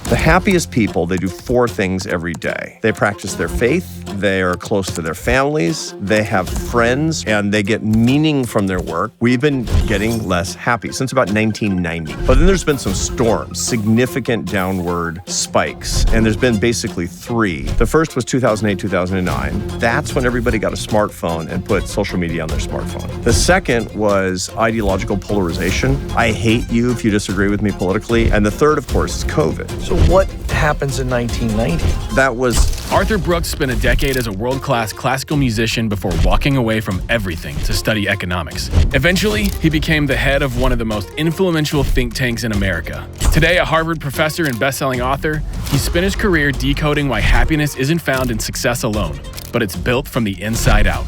The happiest people, they do 4 things every day. They practice their faith, they are close to their families, they have friends, and they get meaning from their work. We've been getting less happy since about 1990. But then there's been some storms, significant downward spikes, and there's been basically 3. The first was 2008, 2009. That's when everybody got a smartphone and put social media on their smartphone. The second was ideological polarization. I hate you if you disagree with me politically. And the third, of course, is COVID. So what happens in 1990? That was Arthur Brooks spent a decade as a world-class classical musician before walking away from everything to study economics. Eventually, he became the head of one of the most influential think tanks in America. Today, a Harvard professor and best-selling author, he spent his career decoding why happiness isn't found in success alone, but it's built from the inside out.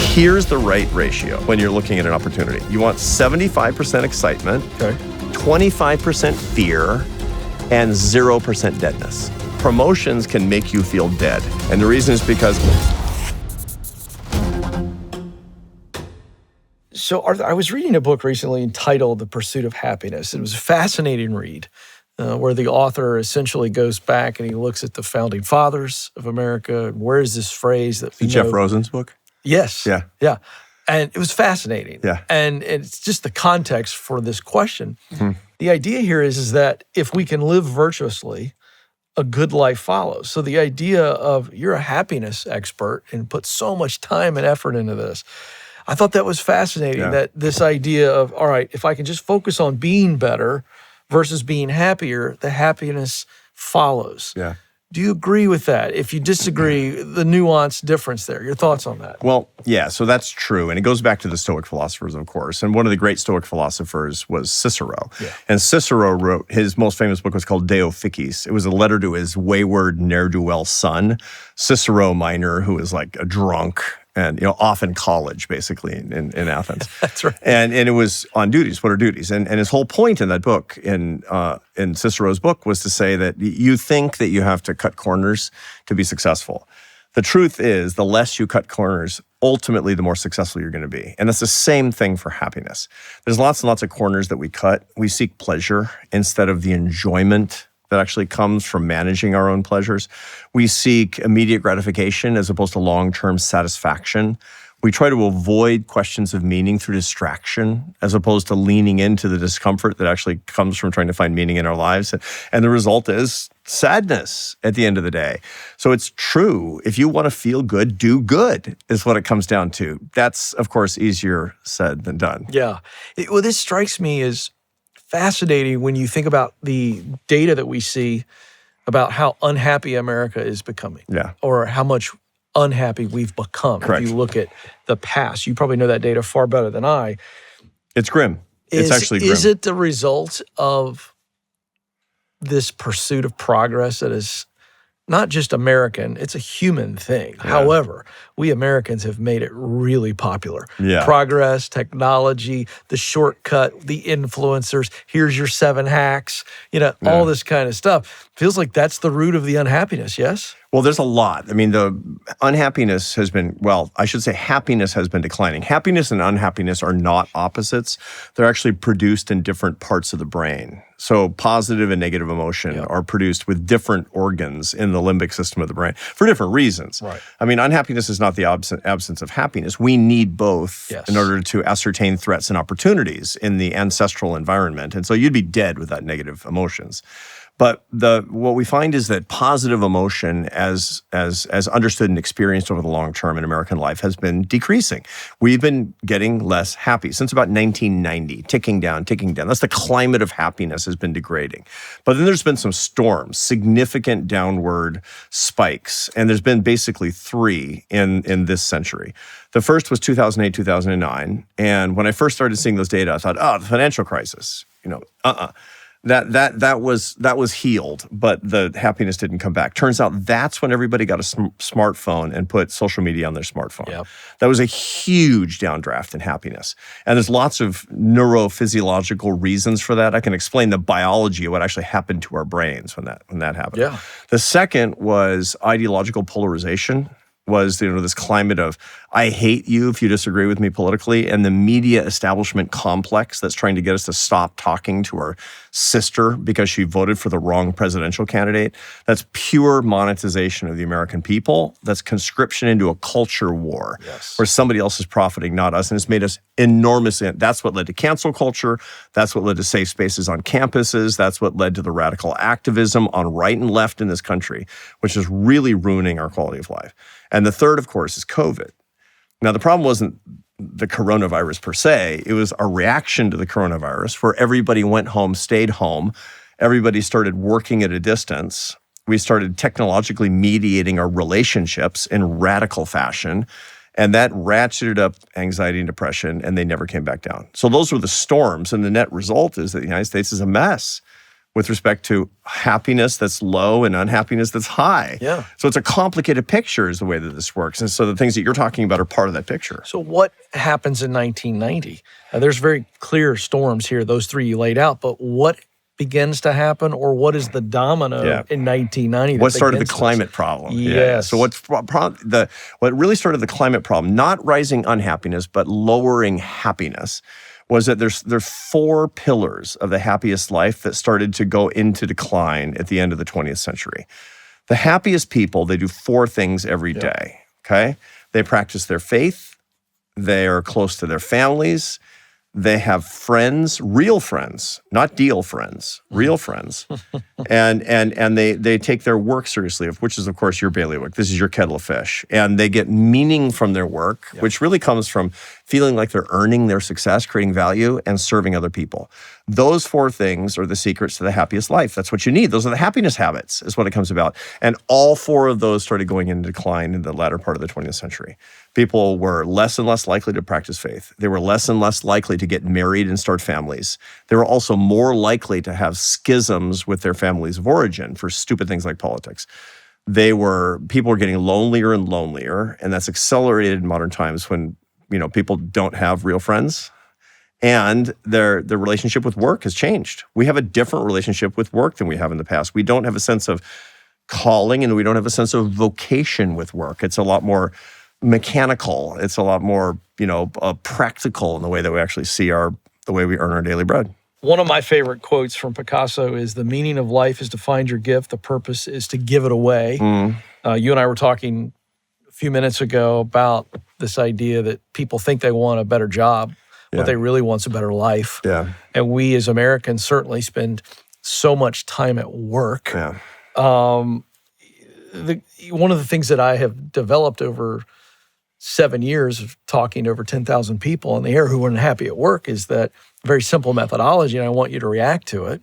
Here's the right ratio when you're looking at an opportunity. You want 75% excitement, 25% fear, and 0% deadness. Promotions can make you feel dead. And the reason is because... So Arthur, I was reading a book recently entitled The Pursuit of Happiness. It was a fascinating read where the author essentially goes back and he looks at the founding fathers of America. Where is this phrase that we know? Jeff Rosen's book? Yes. Yeah. And it was fascinating. Yeah. And it's just the context for this question. Mm-hmm. The idea here is that if we can live virtuously, a good life follows. So the idea of you're a happiness expert and put so much time and effort into this. I thought that was fascinating, that this idea of, all right, if I can just focus on being better versus being happier, the happiness follows. Yeah. Do you agree with that? If you disagree, the nuanced difference there, your thoughts on that? Well, yeah, so that's true. And it goes back to the Stoic philosophers, of course. And one of the great Stoic philosophers was Cicero. Yeah. And Cicero wrote, his most famous book was called De Officiis. It was a letter to his wayward ne'er-do-well son, Cicero Minor, who was like a drunk and off in college, basically, in Athens. That's right. And it was on duties. What are duties? And his whole point in that book, in Cicero's book, was to say that you think that you have to cut corners to be successful. The truth is, the less you cut corners, ultimately, the more successful you're going to be. And that's the same thing for happiness. There's lots and lots of corners that we cut. We seek pleasure instead of the enjoyment that actually comes from managing our own pleasures. We seek immediate gratification as opposed to long-term satisfaction. We try to avoid questions of meaning through distraction as opposed to leaning into the discomfort that actually comes from trying to find meaning in our lives. And the result is sadness at the end of the day. So it's true. If you want to feel good, do good is what it comes down to. That's, of course, easier said than done. Yeah. Well, this strikes me as fascinating when you think about the data that we see about how unhappy America is becoming, or how much unhappy we've become. Correct. If you look at the past, you probably know that data far better than I. It's grim. It's actually grim. Is it the result of this pursuit of progress that is not just American, it's a human thing. Yeah. However, we Americans have made it really popular. Yeah. Progress, technology, the shortcut, the influencers, here's your 7 hacks, all this kind of stuff. Feels like that's the root of the unhappiness, yes? Well, there's a lot. I mean, the unhappiness has been, happiness has been declining. Happiness and unhappiness are not opposites. They're actually produced in different parts of the brain. So positive and negative emotion are produced with different organs in the limbic system of the brain for different reasons. Right. I mean, unhappiness is not the absence of happiness. We need both in order to ascertain threats and opportunities in the ancestral environment. And so you'd be dead without negative emotions. But what we find is that positive emotion, as understood and experienced over the long term in American life, has been decreasing. We've been getting less happy since about 1990, ticking down. That's the climate of happiness has been degrading. But then there's been some storms, significant downward spikes, and there's been basically 3 in this century. The first was 2008, 2009, and when I first started seeing those data, I thought, the financial crisis, That was healed, but the happiness didn't come back. Turns out that's when everybody got a smartphone and put social media on their smartphone. Yep. That was a huge downdraft in happiness. And there's lots of neurophysiological reasons for that. I can explain the biology of what actually happened to our brains when that happened. Yeah. The second was ideological polarization. Was this climate of I hate you if you disagree with me politically, and the media establishment complex that's trying to get us to stop talking to our sister because she voted for the wrong presidential candidate. That's pure monetization of the American people. That's conscription into a culture war where somebody else is profiting, not us, and it's made us enormous. That's what led to cancel culture. That's what led to safe spaces on campuses. That's what led to the radical activism on right and left in this country, which is really ruining our quality of life. And the third, of course, is COVID. Now, the problem wasn't the coronavirus per se. It was a reaction to the coronavirus where everybody went home, stayed home. Everybody started working at a distance. We started technologically mediating our relationships in radical fashion. And that ratcheted up anxiety and depression, and they never came back down. So those were the storms. And the net result is that the United States is a mess with respect to happiness that's low and unhappiness that's high. Yeah. So it's a complicated picture is the way that this works. And so the things that you're talking about are part of that picture. So what happens in 1990? There's very clear storms here, those three you laid out, but what begins to happen, or what is the domino in 1990? What started the climate problem? Yes. Yeah. So what really started the climate problem, not rising unhappiness, but lowering happiness, was that there's four pillars of the happiest life that started to go into decline at the end of the 20th century. The happiest people, they do four things every day, okay? They practice their faith, they are close to their families, they have friends, real friends, not deal friends, real friends, and they take their work seriously, which is, of course, your bailiwick. This is your kettle of fish. And they get meaning from their work, which really comes from feeling like they're earning their success, creating value, and serving other people. Those four things are the secrets to the happiest life. That's what you need. Those are the happiness habits, is what it comes about. And all four of those started going into decline in the latter part of the 20th century. People were less and less likely to practice faith. They were less and less likely to get married and start families. They were also more likely to have schisms with their families of origin for stupid things like politics. People were getting lonelier and lonelier, and that's accelerated in modern times when people don't have real friends. And their relationship with work has changed. We have a different relationship with work than we have in the past. We don't have a sense of calling, and we don't have a sense of vocation with work. It's a lot more mechanical. It's a lot more, practical in the way that we actually see the way we earn our daily bread. One of my favorite quotes from Picasso is, "The meaning of life is to find your gift. The purpose is to give it away." You and I were talking a few minutes ago about this idea that people think they want a better job. What they really want is a better life. Yeah. And we as Americans certainly spend so much time at work. Yeah. One of the things that I have developed over 7 years of talking to over 10,000 people in the air who weren't happy at work is that very simple methodology, and I want you to react to it.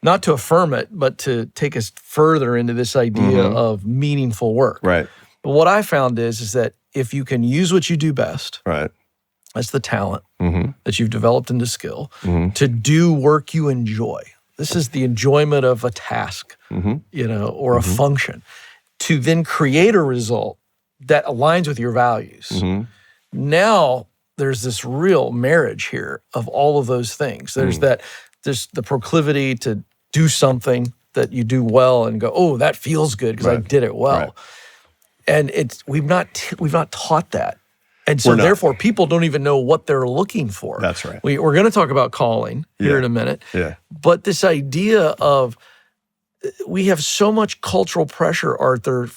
Not to affirm it, but to take us further into this idea of meaningful work. Right. But what I found is that if you can use what you do best, right, that's the talent that you've developed into skill, to do work you enjoy. This is the enjoyment of a task, or a function, to then create a result that aligns with your values. Now, there's this real marriage here of all of those things. There's the proclivity to do something that you do well and go, oh, that feels good because I did it well. Right. And we've not taught that. And so therefore, people don't even know what they're looking for. That's right. We're going to talk about calling here in a minute. Yeah. But this idea of, we have so much cultural pressure, Arthur,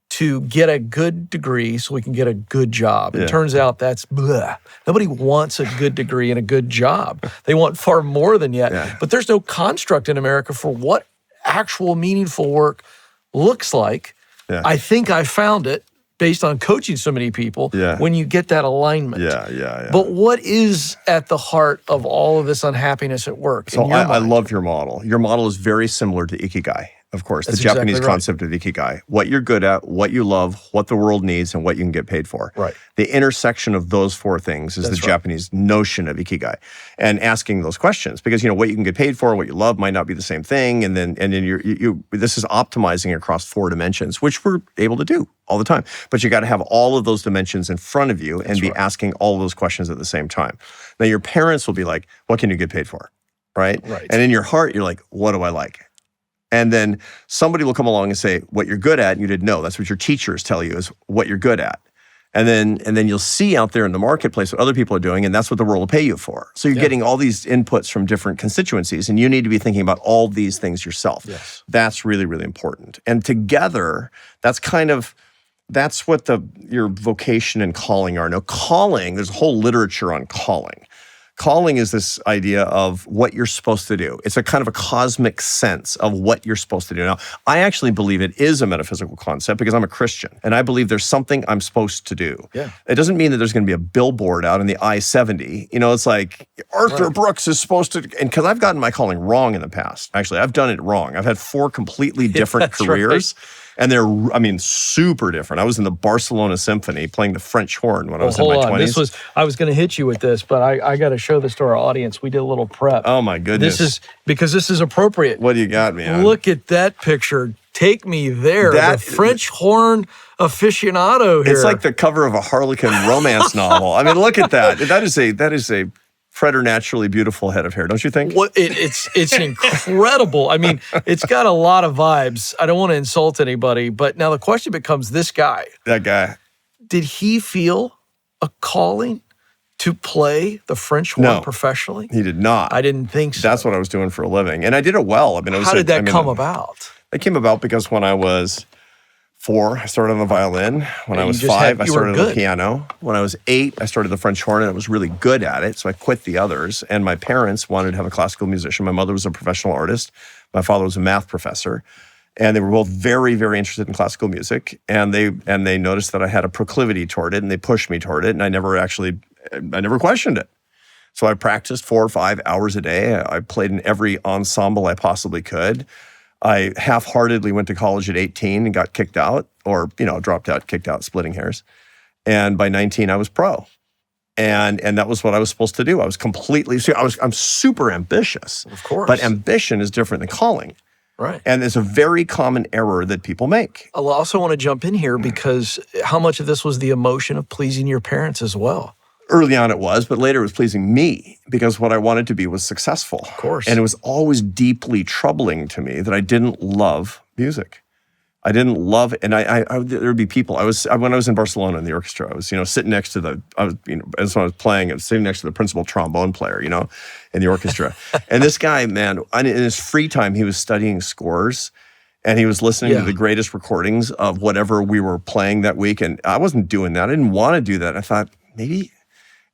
to get a good degree so we can get a good job. It turns out that's blah. Nobody wants a good degree and a good job. They want far more than that. Yeah. But there's no construct in America for what actual meaningful work looks like. Yeah. I think I found it based on coaching so many people when you get that alignment. Yeah. But what is at the heart of all of this unhappiness at work? So I love your model. Your model is very similar to Ikigai. Of course, the Japanese concept of Ikigai. What you're good at, what you love, what the world needs, and what you can get paid for. Right. The intersection of those four things is the Japanese notion of Ikigai. And asking those questions, because what you can get paid for, what you love might not be the same thing, and then this is optimizing across four dimensions, which we're able to do all the time. But you got to have all of those dimensions in front of you and be asking all of those questions at the same time. Now, your parents will be like, "What can you get paid for?" Right? And in your heart, you're like, "What do I like?" And then somebody will come along and say, what you're good at, and you didn't know. That's what your teachers tell you is what you're good at. And then you'll see out there in the marketplace what other people are doing, and that's what the world will pay you for. So you're getting all these inputs from different constituencies, and you need to be thinking about all these things yourself. Yes. That's really, really important. And together, that's what your vocation and calling are. Now, calling, there's a whole literature on calling. Calling is this idea of what you're supposed to do. It's a kind of a cosmic sense of what you're supposed to do. Now, I actually believe it is a metaphysical concept because I'm a Christian, and I believe there's something I'm supposed to do. Yeah. It doesn't mean that there's going to be a billboard out in the I-70. It's like Arthur Brooks is supposed to, and because I've gotten my calling wrong in the past. Actually, I've done it wrong. I've had 4 completely different careers. Right. And they're, super different. I was in the Barcelona Symphony playing the French horn when I was in my 20s. I was going to hit you with this, but I got to show this to our audience. We did a little prep. Oh my goodness. Because this is appropriate. What do you got, man? Look at that picture. Take me there. The French horn aficionado here. It's like the cover of a Harlequin romance novel. I mean, look at that. That is a preternaturally beautiful head of hair, don't you think? It's incredible. I mean, it's got a lot of vibes. I don't want to insult anybody, but now the question becomes this guy. That guy. Did he feel a calling to play the French horn professionally? He did not. I didn't think so. That's what I was doing for a living. And I did it well. How did that come about? It came about because when I was 4, I started on the violin. When I was 5, I started on the piano. When I was 8, I started the French horn, and I was really good at it, so I quit the others. And my parents wanted to have a classical musician. My mother was a professional artist. My father was a math professor. And they were both very, very interested in classical music. And they noticed that I had a proclivity toward it, and they pushed me toward it, and I never questioned it. So I practiced 4 or 5 hours a day. I played in every ensemble I possibly could. I half-heartedly went to college at 18 and got kicked out, or dropped out, kicked out, splitting hairs. And by 19, I was pro. And that was what I was supposed to do. I was I'm super ambitious. Of course. But ambition is different than calling. Right. And it's a very common error that people make. I also want to jump in here because how much of this was the emotion of pleasing your parents as well? Early on it was, but later it was pleasing me because what I wanted to be was successful. Of course. And it was always deeply troubling to me that I didn't love music. I didn't love it. And there would be people. When I was in Barcelona in the orchestra, I was, sitting next to as I was playing, I was sitting next to the principal trombone player, in the orchestra. And this guy, man, in his free time, he was studying scores. And he was listening to the greatest recordings of whatever we were playing that week. And I wasn't doing that. I didn't want to do that. I thought, maybe.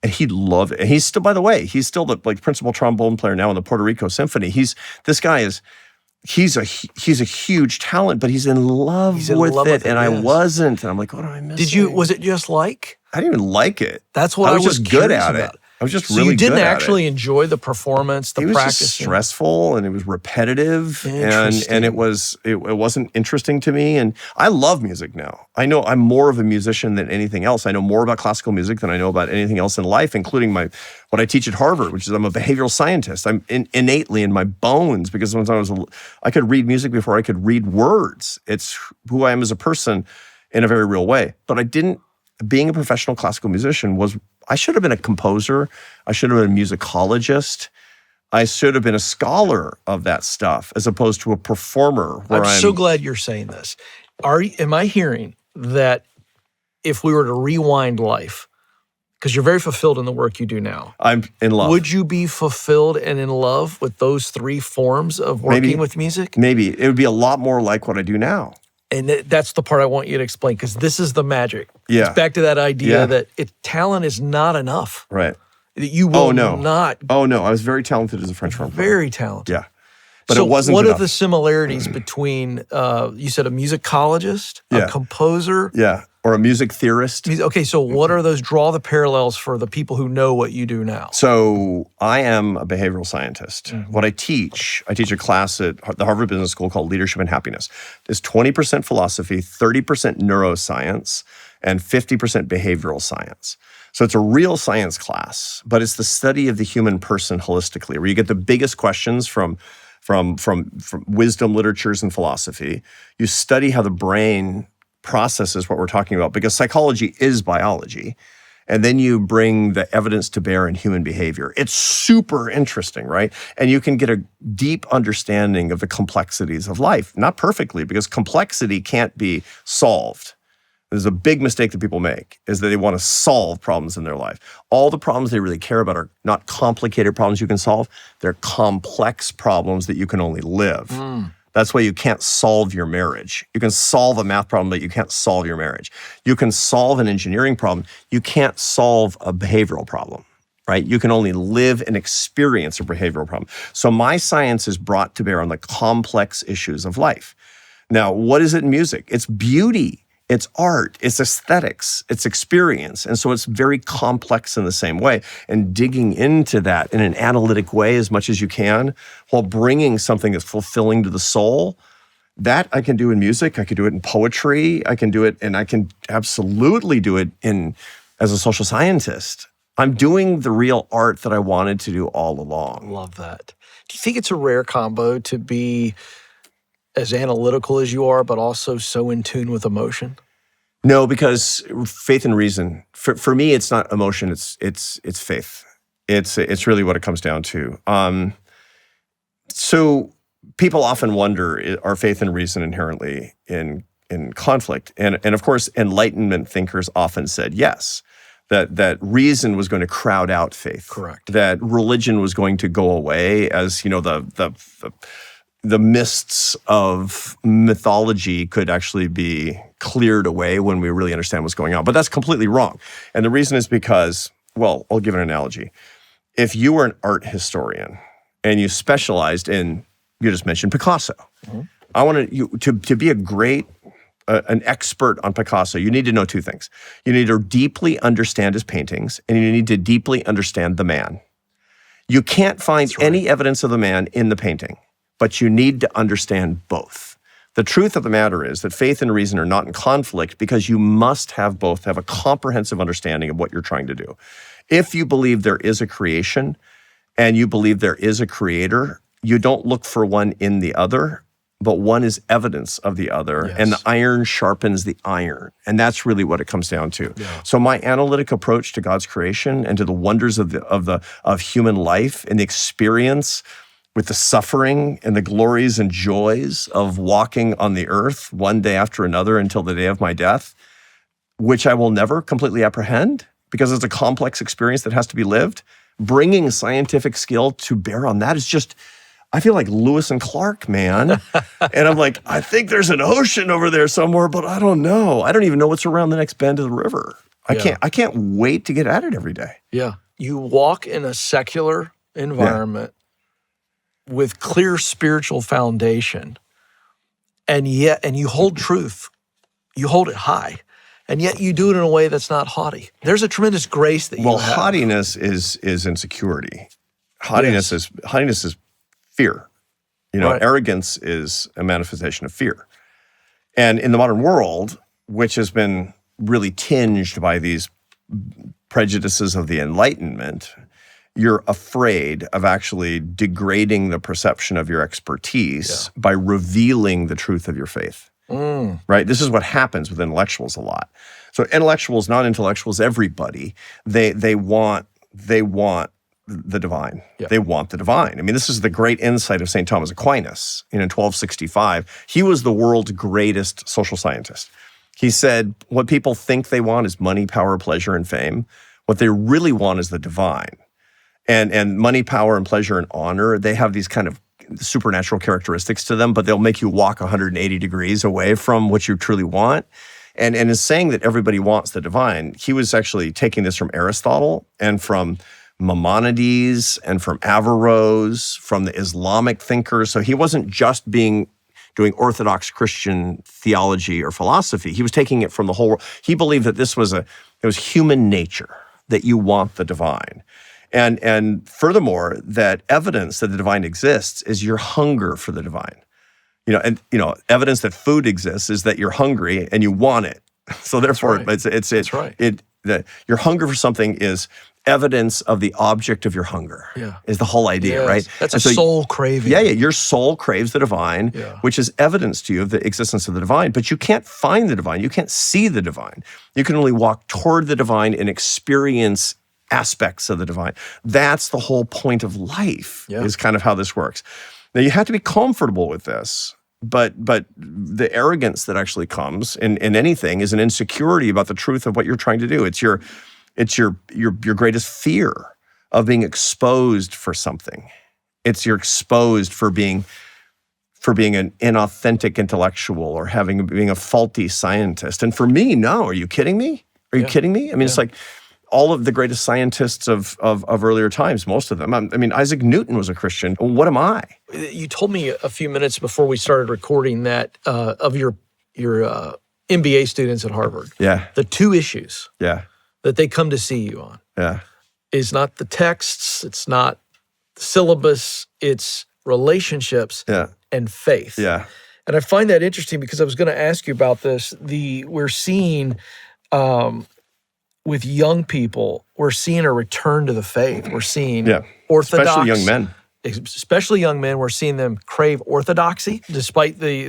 And he loved it. And he's still, by the way, he's still the principal trombone player now in the Puerto Rico Symphony. He's a huge talent, but he's in love with it. And I wasn't. And I'm like, what am I missing? Was it just like? I didn't even like it. That's what I was just good at it. I was just really good at it. So you didn't actually enjoy the performance, the practice? It was just stressful, and it was repetitive, and it wasn't interesting to me. And I love music now. I know I'm more of a musician than anything else. I know more about classical music than I know about anything else in life, including what I teach at Harvard, which is I'm a behavioral scientist. I'm innately in my bones because when I could read music before I could read words. It's who I am as a person in a very real way. But being a professional classical musician I should have been a composer. I should have been a musicologist. I should have been a scholar of that stuff as opposed to a performer. I'm so glad you're saying this. Am I hearing that if we were to rewind life, because you're very fulfilled in the work you do now. I'm in love. Would you be fulfilled and in love with those 3 forms of working with music? Maybe. It would be a lot more like what I do now. And that's the part I want you to explain, because this is the magic. Yeah. It's back to that idea that talent is not enough. Right. That you will not. Oh, no. I was very talented as a French horn player. Very talented. Yeah. But it wasn't what enough. are the similarities between, you said a musicologist, a composer? Yeah. Or a music theorist. Okay, so what are those? Draw the parallels for the people who know what you do now. So I am a behavioral scientist. Mm-hmm. What I teach a class at the Harvard Business School called Leadership and Happiness. It's 20% philosophy, 30% neuroscience, and 50% behavioral science. So it's a real science class, but it's the study of the human person holistically, where you get the biggest questions from wisdom literatures and philosophy. You study how the brain processes what we're talking about, because psychology is biology. And then you bring the evidence to bear in human behavior. It's super interesting, right? And you can get a deep understanding of the complexities of life. Not perfectly, because complexity can't be solved. There's a big mistake that people make is that they want to solve problems in their life. All the problems they really care about are not complicated problems you can solve. They're complex problems that you can only live. That's why you can't solve your marriage. You can solve a math problem, but you can't solve your marriage. You can solve an engineering problem. You can't solve a behavioral problem, right? You can only live and experience a behavioral problem. So my science is brought to bear on the complex issues of life. Now, what is it in music? It's beauty. It's art, it's aesthetics, it's experience. And so it's very complex in the same way. And digging into that in an analytic way as much as you can, while bringing something that's fulfilling to the soul, that I can do in music, I can do it in poetry, I can do it, and I can absolutely do it as a social scientist. I'm doing the real art that I wanted to do all along. Love that. Do you think it's a rare combo to be as analytical as you are, but also so in tune with emotion? No, because faith and reason, for me, it's not emotion, it's faith. It's really what it comes down to. So people often wonder, are faith and reason inherently in conflict? And of course, Enlightenment thinkers often said yes, that reason was going to crowd out faith. Correct. That religion was going to go away as, the mists of mythology could actually be cleared away when we really understand what's going on. But that's completely wrong. And the reason is because, well, I'll give an analogy. If you were an art historian and you specialized in, you just mentioned Picasso. I want you to be a great, an expert on Picasso, you need to know two things. You need to deeply understand his paintings, and you need to deeply understand the man. You can't find any evidence of the man in the painting, but you need to understand both. The truth of the matter is that faith and reason are not in conflict because you must have both, have a comprehensive understanding of what you're trying to do. If you believe there is a creation and you believe there is a creator, you don't look for one in the other, but one is evidence of the other, and the iron sharpens the iron. And that's really what it comes down to. Yeah. So my analytic approach to God's creation and to the wonders of human life and the experience with the suffering and the glories and joys of walking on the earth one day after another until the day of my death, which I will never completely apprehend because it's a complex experience that has to be lived. Bringing scientific skill to bear on that is just, I feel like Lewis and Clark, man. And I'm like, I think there's an ocean over there somewhere, but I don't know. I don't even know what's around the next bend of the river. I can't wait to get at it every day. Yeah. You walk in a secular environment with clear spiritual foundation, and you hold truth. You hold it high. And yet you do it in a way that's not haughty. There's a tremendous grace that you have. Well, haughtiness is insecurity. Haughtiness is fear. Arrogance is a manifestation of fear. And in the modern world, which has been really tinged by these prejudices of the Enlightenment, you're afraid of actually degrading the perception of your expertise by revealing the truth of your faith. Right? This is what happens with intellectuals a lot. So intellectuals, non-intellectuals, everybody, they want the divine. Yeah. They want the divine. I mean, this is the great insight of St. Thomas Aquinas in 1265. He was the world's greatest social scientist. He said, what people think they want is money, power, pleasure, and fame. What they really want is the divine. And money, power, and pleasure, and honor, they have these kind of supernatural characteristics to them, but they'll make you walk 180 degrees away from what you truly want. And in saying that everybody wants the divine, he was actually taking this from Aristotle and from Maimonides and from Averroes, from the Islamic thinkers. So he wasn't just doing Orthodox Christian theology or philosophy. He was taking it from the whole world. He believed that it was human nature, that you want the divine. And furthermore, that evidence that the divine exists is your hunger for the divine. Evidence that food exists is that you're hungry and you want it. So therefore, your hunger for something is evidence of the object of your hunger. Yeah. Is the whole idea, right? That's a soul craving. Yeah, your soul craves the divine, which is evidence to you of the existence of the divine. But you can't find the divine. You can't see the divine. You can only walk toward the divine and experience aspects of the divine. That's the whole point of life, is kind of how this works. Now, you have to be comfortable with this But the arrogance that actually comes in anything is an insecurity about the truth of what you're trying to do. It's your greatest fear of being exposed for something. You're exposed for being an inauthentic intellectual or being a faulty scientist. And for me, no, are you kidding me? Are you kidding me? I mean, it's like all of the greatest scientists of earlier times, most of them. I mean, Isaac Newton was a Christian. What am I? You told me a few minutes before we started recording that of your MBA students at Harvard, the two issues that they come to see you on is not the texts, it's not the syllabus, it's relationships and faith. And I find that interesting because I was going to ask you about this. We're seeing with young people, we're seeing a return to the faith. We're seeing orthodox, especially young men. Especially young men, we're seeing them crave orthodoxy, despite the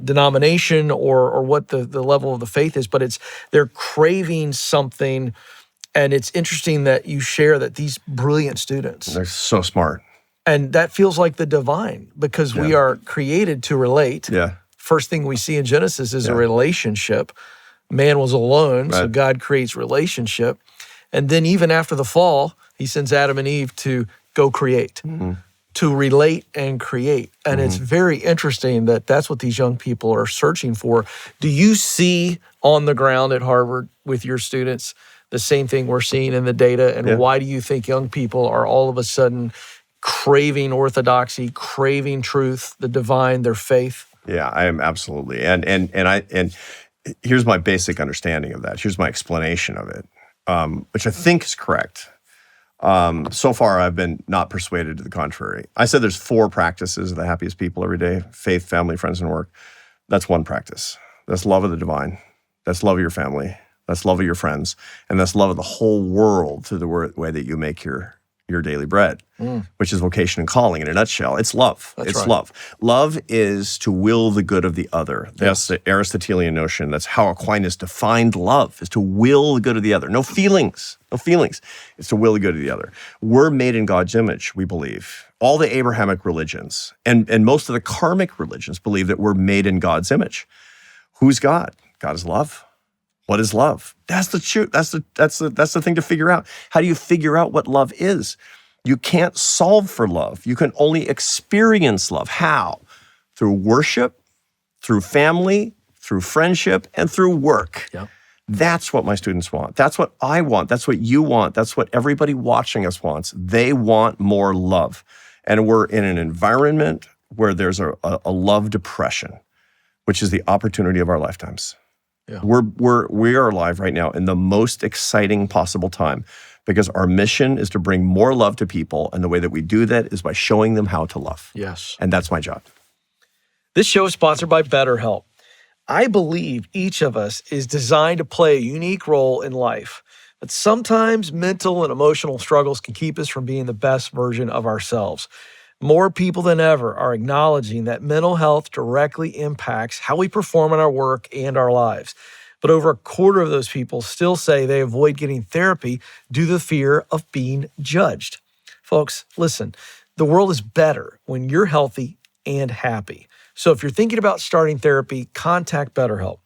denomination or what the level of the faith is. But they're craving something, and it's interesting that you share that these brilliant students, they're so smart, and that feels like the divine because we are created to relate. First thing we see in Genesis is a relationship. Man was alone, so God creates relationship. And then even after the fall, he sends Adam and Eve to go create, to relate and create. And it's very interesting that that's what these young people are searching for. Do you see on the ground at Harvard with your students the same thing we're seeing in the data? And why do you think young people are all of a sudden craving orthodoxy, craving truth, the divine, their faith? Yeah, I am absolutely. And here's my basic understanding of that. Here's my explanation of it, which I think is correct. So far, I've been not persuaded to the contrary. I said there's 4 practices of the happiest people every day: faith, family, friends, and work. That's one practice. That's love of the divine. That's love of your family. That's love of your friends. And that's love of the whole world through the way that you make your daily bread, which is vocation and calling in a nutshell. It's love. It's love. Love is to will the good of the other. That's the Aristotelian notion. That's how Aquinas defined love, is to will the good of the other. No feelings. It's to will the good of the other. We're made in God's image, we believe. All the Abrahamic religions and most of the karmic religions believe that we're made in God's image. Who's God? God is love. What is love? That's the truth. That's the thing to figure out. How do you figure out what love is? You can't solve for love. You can only experience love. How? Through worship, through family, through friendship, and through work. That's what my students want. That's what I want. That's what you want. That's what everybody watching us wants. They want more love. And we're in an environment where there's a love depression, which is the opportunity of our lifetimes. We are alive right now in the most exciting possible time because our mission is to bring more love to people, and the way that we do that is by showing them how to love. And that's my job. This show is sponsored by BetterHelp. I believe each of us is designed to play a unique role in life, but sometimes mental and emotional struggles can keep us from being the best version of ourselves. More people than ever are acknowledging that mental health directly impacts how we perform in our work and our lives. But over a quarter of those people still say they avoid getting therapy due to the fear of being judged. Folks, listen, the world is better when you're healthy and happy. So if you're thinking about starting therapy, contact BetterHelp.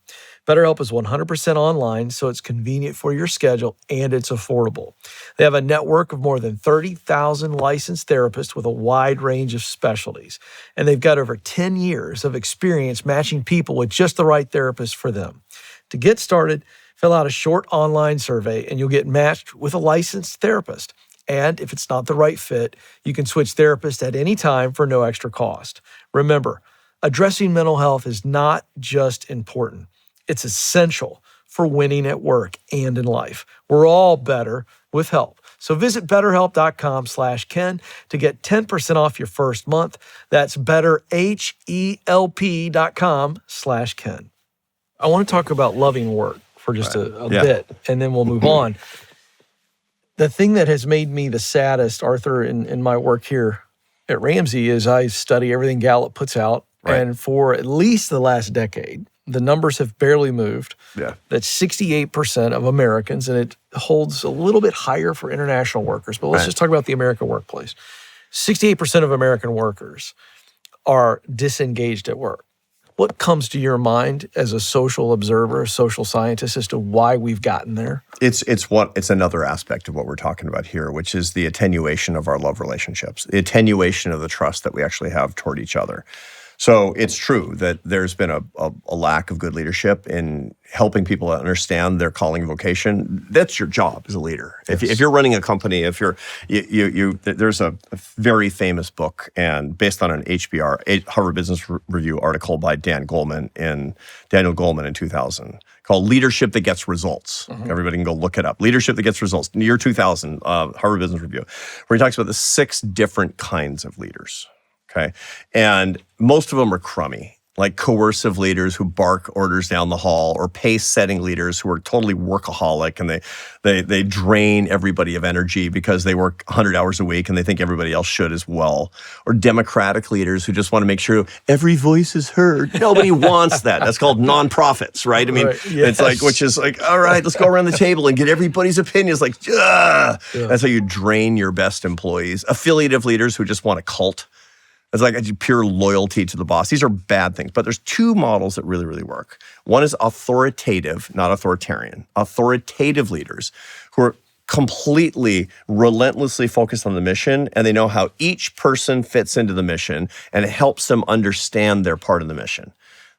BetterHelp is 100% online, so it's convenient for your schedule and it's affordable. They have a network of more than 30,000 licensed therapists with a wide range of specialties. And they've got over 10 years of experience matching people with just the right therapist for them. To get started, fill out a short online survey and you'll get matched with a licensed therapist. And if it's not the right fit, you can switch therapists at any time for no extra cost. Remember, addressing mental health is not just important. It's essential for winning at work and in life. We're all better with help. So visit BetterHelp.com/Ken to get 10% off your first month. That's BetterHelp.com/Ken. I want to talk about loving work for just a bit, and then we'll move on. The thing that has made me the saddest, Arthur, in my work here at Ramsey is I study everything Gallup puts out. And for at least the last decade, the numbers have barely moved. That's 68% of Americans, and it holds a little bit higher for international workers. But let's just talk about the American workplace. 68% of American workers are disengaged at work. What comes to your mind as a social observer, a social scientist, as to why we've gotten there? It's another aspect of what we're talking about here, which is the attenuation of our love relationships, the attenuation of the trust that we actually have toward each other. So it's true that there's been a lack of good leadership in helping people understand their calling and vocation. That's your job as a leader. Yes. If you're running a company, there's a very famous book and based on an Harvard Business Review article by Daniel Goleman in 2000 called "Leadership That Gets Results." Mm-hmm. Everybody can go look it up. "Leadership That Gets Results," year 2000, Harvard Business Review, where he talks about the 6 different kinds of leaders. Okay. And most of them are crummy, like coercive leaders who bark orders down the hall, or pace-setting leaders who are totally workaholic and they drain everybody of energy because they work 100 hours a week and they think everybody else should as well. Or democratic leaders who just want to make sure every voice is heard. Nobody wants that. That's called nonprofits, right? I mean, right. Yes. It's like, which is like, all right, let's go around the table and get everybody's opinions. Like, ugh. Yeah. That's how you drain your best employees. Affiliative leaders who just want a cult. It's like a pure loyalty to the boss. These are bad things, but there's 2 models that really, really work. One is authoritative, not authoritarian. Authoritative leaders who are completely, relentlessly focused on the mission, and they know how each person fits into the mission, and it helps them understand their part in the mission.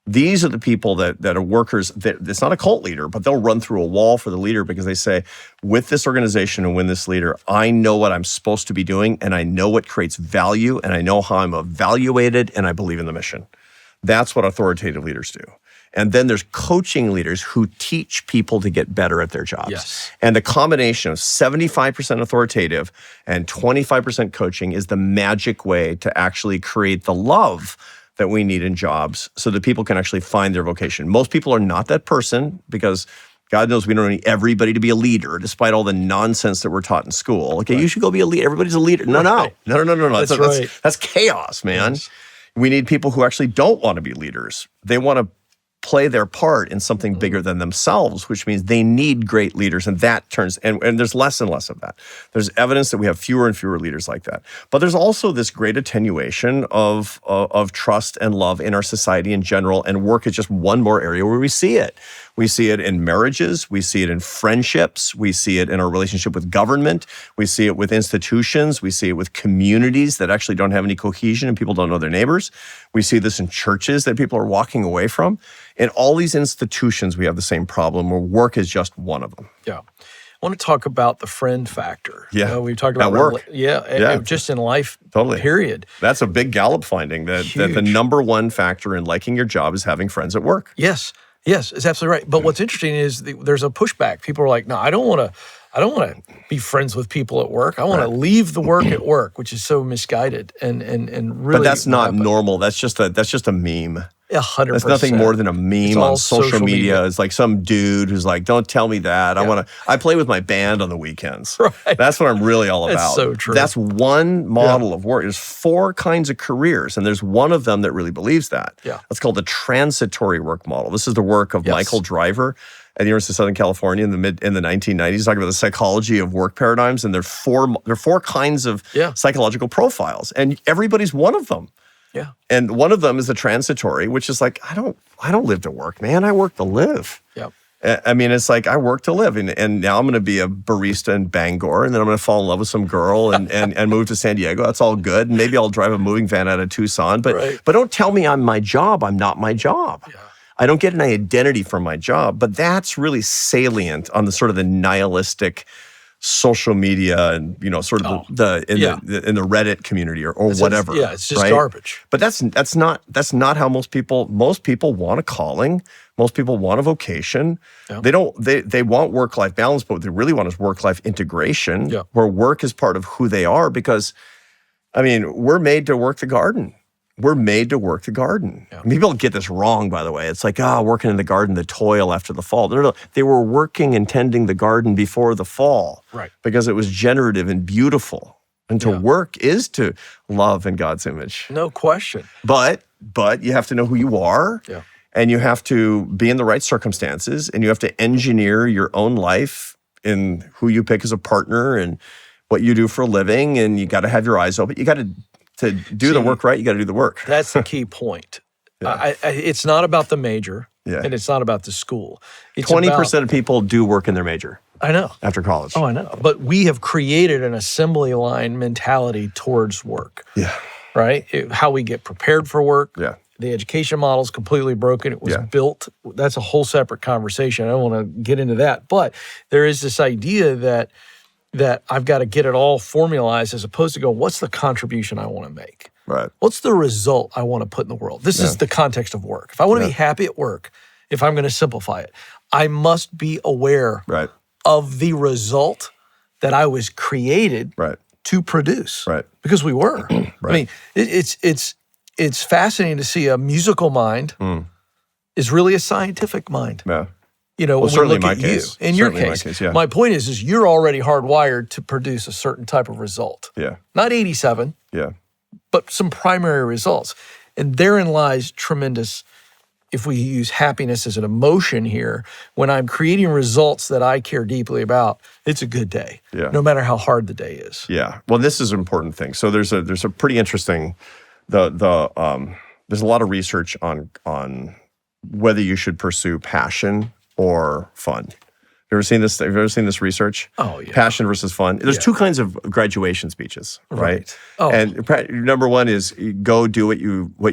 These are the people that are workers. It's not a cult leader, but they'll run through a wall for the leader because they say, with this organization and with this leader, I know what I'm supposed to be doing, and I know what creates value, and I know how I'm evaluated, and I believe in the mission. That's what authoritative leaders do. And then there's coaching leaders who teach people to get better at their jobs. Yes. And the combination of 75% authoritative and 25% coaching is the magic way to actually create the love that we need in jobs so that people can actually find their vocation. Most people are not that person because God knows we don't need everybody to be a leader despite all the nonsense that we're taught in school. Okay, right. You should go be a leader. Everybody's a leader. No. That's chaos, man. Yes. We need people who actually don't want to be leaders. They want to play their part in something bigger than themselves, which means they need great leaders, and that turns, and there's less and less of that. There's evidence that we have fewer and fewer leaders like that. But there's also this great attenuation of trust and love in our society in general, and work is just one more area where we see it. We see it in marriages, we see it in friendships, we see it in our relationship with government, we see it with institutions, we see it with communities that actually don't have any cohesion and people don't know their neighbors. We see this in churches that people are walking away from. In all these institutions, we have the same problem where work is just one of them. Yeah. I want to talk about the friend factor. Yeah. We've talked about work. Just in life, totally. Period. That's a big Gallup finding that the number one factor in liking your job is having friends at work. Yes, it's absolutely right. But what's interesting is there's a pushback. People are like, no, I don't want to be friends with people at work. I want to leave the work at work, which is so misguided and really. But that's not normal. That's just a meme. 100%. That's nothing more than a meme on social media. It's like some dude who's like, "Don't tell me that. Yeah. I play with my band on the weekends." Right. That's what I'm really all about. That's so true. That's one model of work. There's 4 kinds of careers, and there's one of them that really believes that. Yeah. That's called the transitory work model. This is the work of Michael Driver at the University of Southern California in the 1990s, talking about the psychology of work paradigms. And there are 4 kinds of psychological profiles, and everybody's one of them. Yeah. And one of them is the transitory, which is like, I don't live to work, man. I work to live. Yeah. I mean, it's like I work to live. And now I'm going to be a barista in Bangor, and then I'm going to fall in love with some girl and move to San Diego. That's all good. And maybe I'll drive a moving van out of Tucson. But don't tell me I'm my job. I'm not my job. Yeah. I don't get an identity from my job. But that's really salient on the sort of the nihilistic social media and in the Reddit community or whatever. It's just garbage. But that's not how most people want a calling. Most people want a vocation. Yeah. They want work-life balance, but what they really want is work-life integration, where work is part of who they are, because I mean, we're made to work the garden. We're made to work the garden. Yeah. People get this wrong, by the way. It's like, working in the garden, the toil after the fall. No. They were working and tending the garden before the fall. Right. Because it was generative and beautiful. And to work is to love in God's image. No question. But you have to know who you are. Yeah. And you have to be in the right circumstances. And you have to engineer your own life in who you pick as a partner and what you do for a living, and you got to have your eyes open. You got to do the work right. You got to do the work. That's the key point. It's not about the major, and it's not about the school. 20% of people do work in their major. I know. After college. Oh, I know. But we have created an assembly line mentality towards work. Yeah. Right? How we get prepared for work. Yeah. The education model is completely broken. It was built. That's a whole separate conversation. I don't want to get into that. But there is this idea that I've got to get it all formalized as opposed to go, what's the contribution I want to make? Right. What's the result I want to put in the world? This is the context of work. If I want to be happy at work, if I'm going to simplify it, I must be aware of the result that I was created to produce. Right. Because we were. I mean, it's fascinating to see a musical mind is really a scientific mind. Yeah. You know, when we look at you, in your case, my point is you're already hardwired to produce a certain type of result. Yeah. Not 87. Yeah. But some primary results. And therein lies tremendous, if we use happiness as an emotion here, when I'm creating results that I care deeply about, it's a good day, no matter how hard the day is. Yeah. Well, this is an important thing. So there's a pretty interesting, there's a lot of research on whether you should pursue passion or fun. Have you ever seen this research? Oh, yeah. Passion versus fun. There's two kinds of graduation speeches, right? Oh. And number one is go do what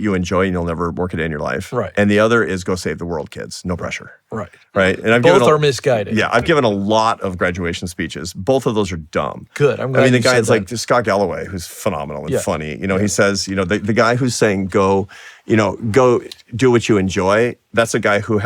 you enjoy and you'll never work a day in your life. Right. And the other is go save the world, kids. No pressure. Right. Right. And both are misguided. Yeah, I've given a lot of graduation speeches. Both of those are dumb. Good. I'm glad. I mean, the guy is like Scott Galloway, who's phenomenal and funny. You know, he says, the guy who's saying go do what you enjoy. That's a guy who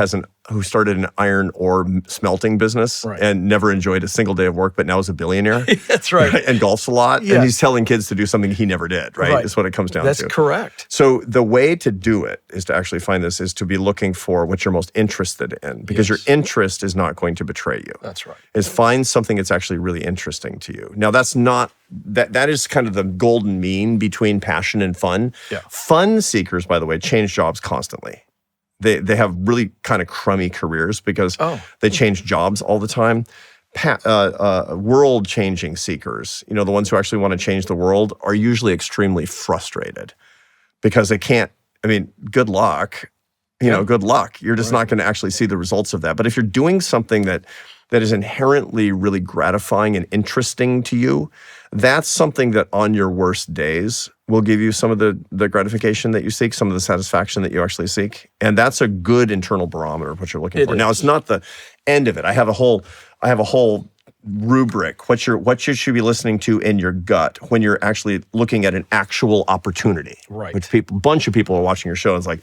started an iron ore smelting business and never enjoyed a single day of work, but now is a billionaire. That's right. And golfs a lot. And he's telling kids to do something he never did, right? That's what it comes down to. That's correct. So the way to do it is to actually find this is to be looking for what you're most interested in, because your interest is not going to betray you. That's right. Is find something that's actually really interesting to you. Now that's not, that is kind of the golden mean between passion and fun. Yeah. Fun seekers, by the way, change jobs constantly. They have really kind of crummy careers because they change jobs all the time. World-changing seekers, the ones who actually want to change the world, are usually extremely frustrated because they can't. I mean, good luck. Good luck. You're just not going to actually see the results of that. But if you're doing something that is inherently really gratifying and interesting to you, that's something that on your worst days will give you some of the gratification that you seek, some of the satisfaction that you actually seek. And that's a good internal barometer of what you're looking for. Now, it's not the end of it. I have a whole rubric, what you should be listening to in your gut when you're actually looking at an actual opportunity. Right. Which a bunch of people are watching your show and it's like,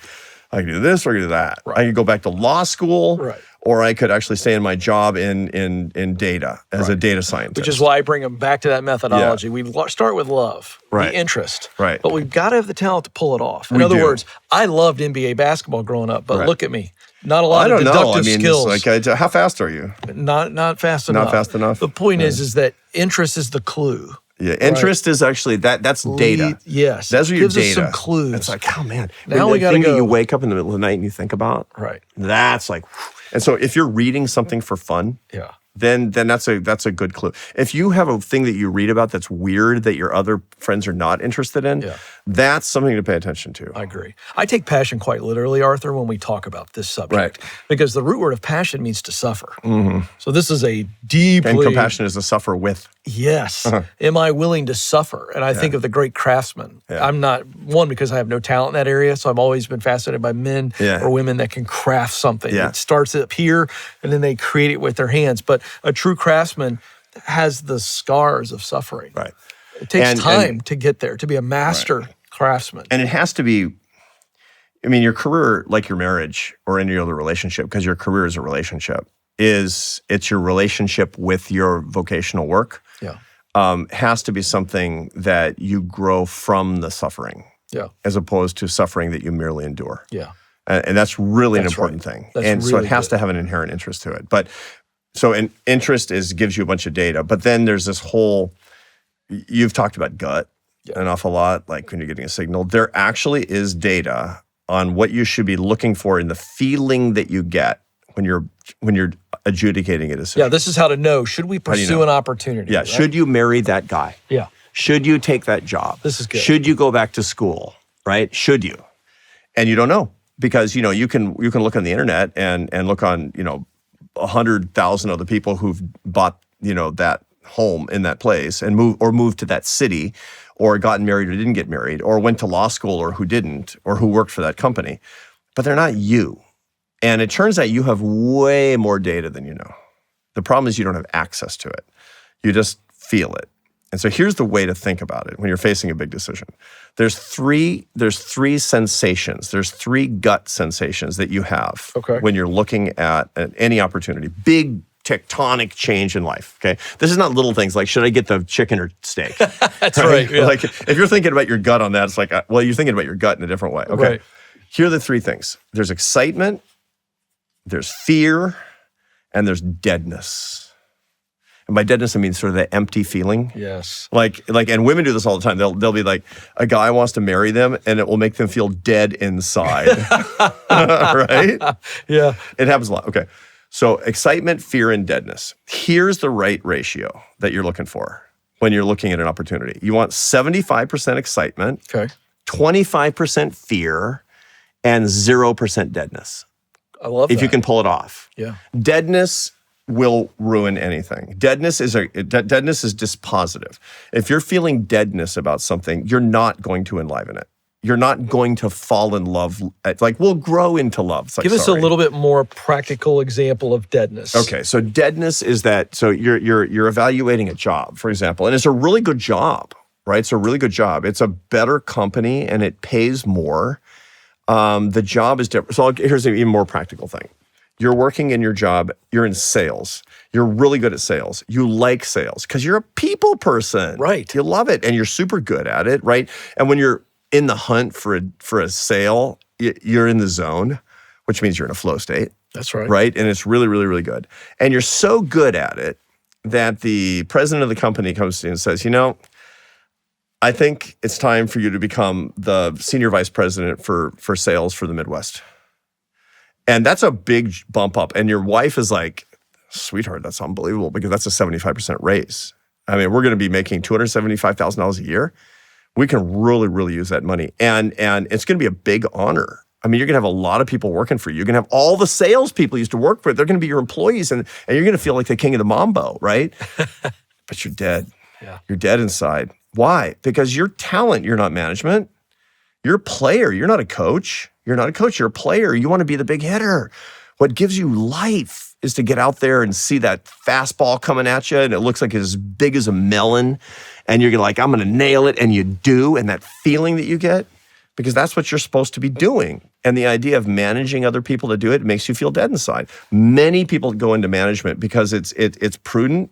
I can do this or I can do that. Right. I can go back to law school. Right. Or I could actually stay in my job in data as a data scientist. Which is why I bring them back to that methodology. We start with love, the interest. Right. But we've got to have the talent to pull it off. In other words, I loved NBA basketball growing up, but look at me. Not a lot of deductive skills. It's like, how fast are you? Not fast enough. Not fast enough. The point is that interest is the clue. Yeah, interest is actually that's data. Yes, those are your data. Gives us some clues. It's like, oh man, now we got to go. You wake up in the middle of the night and you think about. Right. That's like, and so if you're reading something for fun, then that's a good clue. If you have a thing that you read about that's weird that your other friends are not interested in, that's something to pay attention to. I agree. I take passion quite literally, Arthur, when we talk about this subject, because the root word of passion means to suffer. Mm-hmm. So this is a deeply... And compassion is to suffer with. Yes. Am I willing to suffer? And I think of the great craftsman. I'm not, one, because I have no talent in that area, so I've always been fascinated by men or women that can craft something. It starts up here, and then they create it with their hands. But a true craftsman has the scars of suffering. Right. It takes time to get there, to be a master craftsman. And it has to be, I mean, your career, like your marriage or any other relationship, because your career is a relationship, it's your relationship with your vocational work. Has to be something that you grow from the suffering. As opposed to suffering that you merely endure. And that's really an important thing. And so it has to have an inherent interest to it. But so an interest gives you a bunch of data, but then there's this whole, you've talked about gut an awful lot, like when you're getting a signal. There actually is data on what you should be looking for in the feeling that you get when you're adjudicating a decision. Yeah, this is how to know. Should we do you pursue know? an opportunity? Yeah, right? should you marry that guy? Yeah. Should you take that job? This is good. Should you go back to school, right? Should you? And you don't know because, you can look on the internet and look on, 100,000 other people who've bought, that home in that place and moved to that city or gotten married or didn't get married or went to law school or who didn't or who worked for that company. But they're not you. And it turns out you have way more data than you know. The problem is you don't have access to it. You just feel it. And so here's the way to think about it when you're facing a big decision. There's three sensations. There's three gut sensations that you have when you're looking at any opportunity. Big tectonic change in life, okay? This is not little things like, should I get the chicken or steak? That's right. Yeah. Like, if you're thinking about your gut on that, it's like, well, you're thinking about your gut in a different way. Okay. Right. Here are the three things. There's excitement, there's fear, and there's deadness. And by deadness, I mean sort of the empty feeling. Yes. Like, and women do this all the time. They'll be like, a guy wants to marry them, and it will make them feel dead inside. Right? Yeah. It happens a lot. Okay. So excitement, fear, and deadness. Here's the right ratio that you're looking for when you're looking at an opportunity. You want 75% excitement, 25% fear, and 0% deadness. I love if that. you can pull it off. Yeah. Deadness will ruin anything. Deadness is dispositive. If you're feeling deadness about something, you're not going to enliven it. You're not going to fall in love. We'll grow into love. It's like, Give us a little bit more practical example of deadness. Okay, so deadness is that. So you're evaluating a job, for example, and it's a really good job, right? It's a really good job. It's a better company and it pays more. The job is different. So here's an even more practical thing. You're working in your job. You're in sales. You're really good at sales. You like sales because you're a people person. Right. You love it and you're super good at it, right? And when you're in the hunt for a sale, you're in the zone, which means you're in a flow state. That's right. Right? And it's really, really, really good. And you're so good at it that the president of the company comes to you and says, I think it's time for you to become the senior vice president for sales for the Midwest. And that's a big bump up. And your wife is like, sweetheart, that's unbelievable because that's a 75% raise. I mean, we're going to be making $275,000 a year. We can really, really use that money. And it's going to be a big honor. I mean, you're going to have a lot of people working for you. You're going to have all the salespeople you used to work for. They're going to be your employees, and you're going to feel like the king of the mambo, right? But you're dead. Yeah. You're dead inside. Why? Because you're talent. You're not management. You're a player. You're not a coach. You're not a coach. You're a player. You want to be the big hitter. What gives you life is to get out there and see that fastball coming at you, and it looks like it's as big as a melon, and you're like, I'm going to nail it, and you do, and that feeling that you get, because that's what you're supposed to be doing. And the idea of managing other people to do it makes you feel dead inside. Many people go into management because it's prudent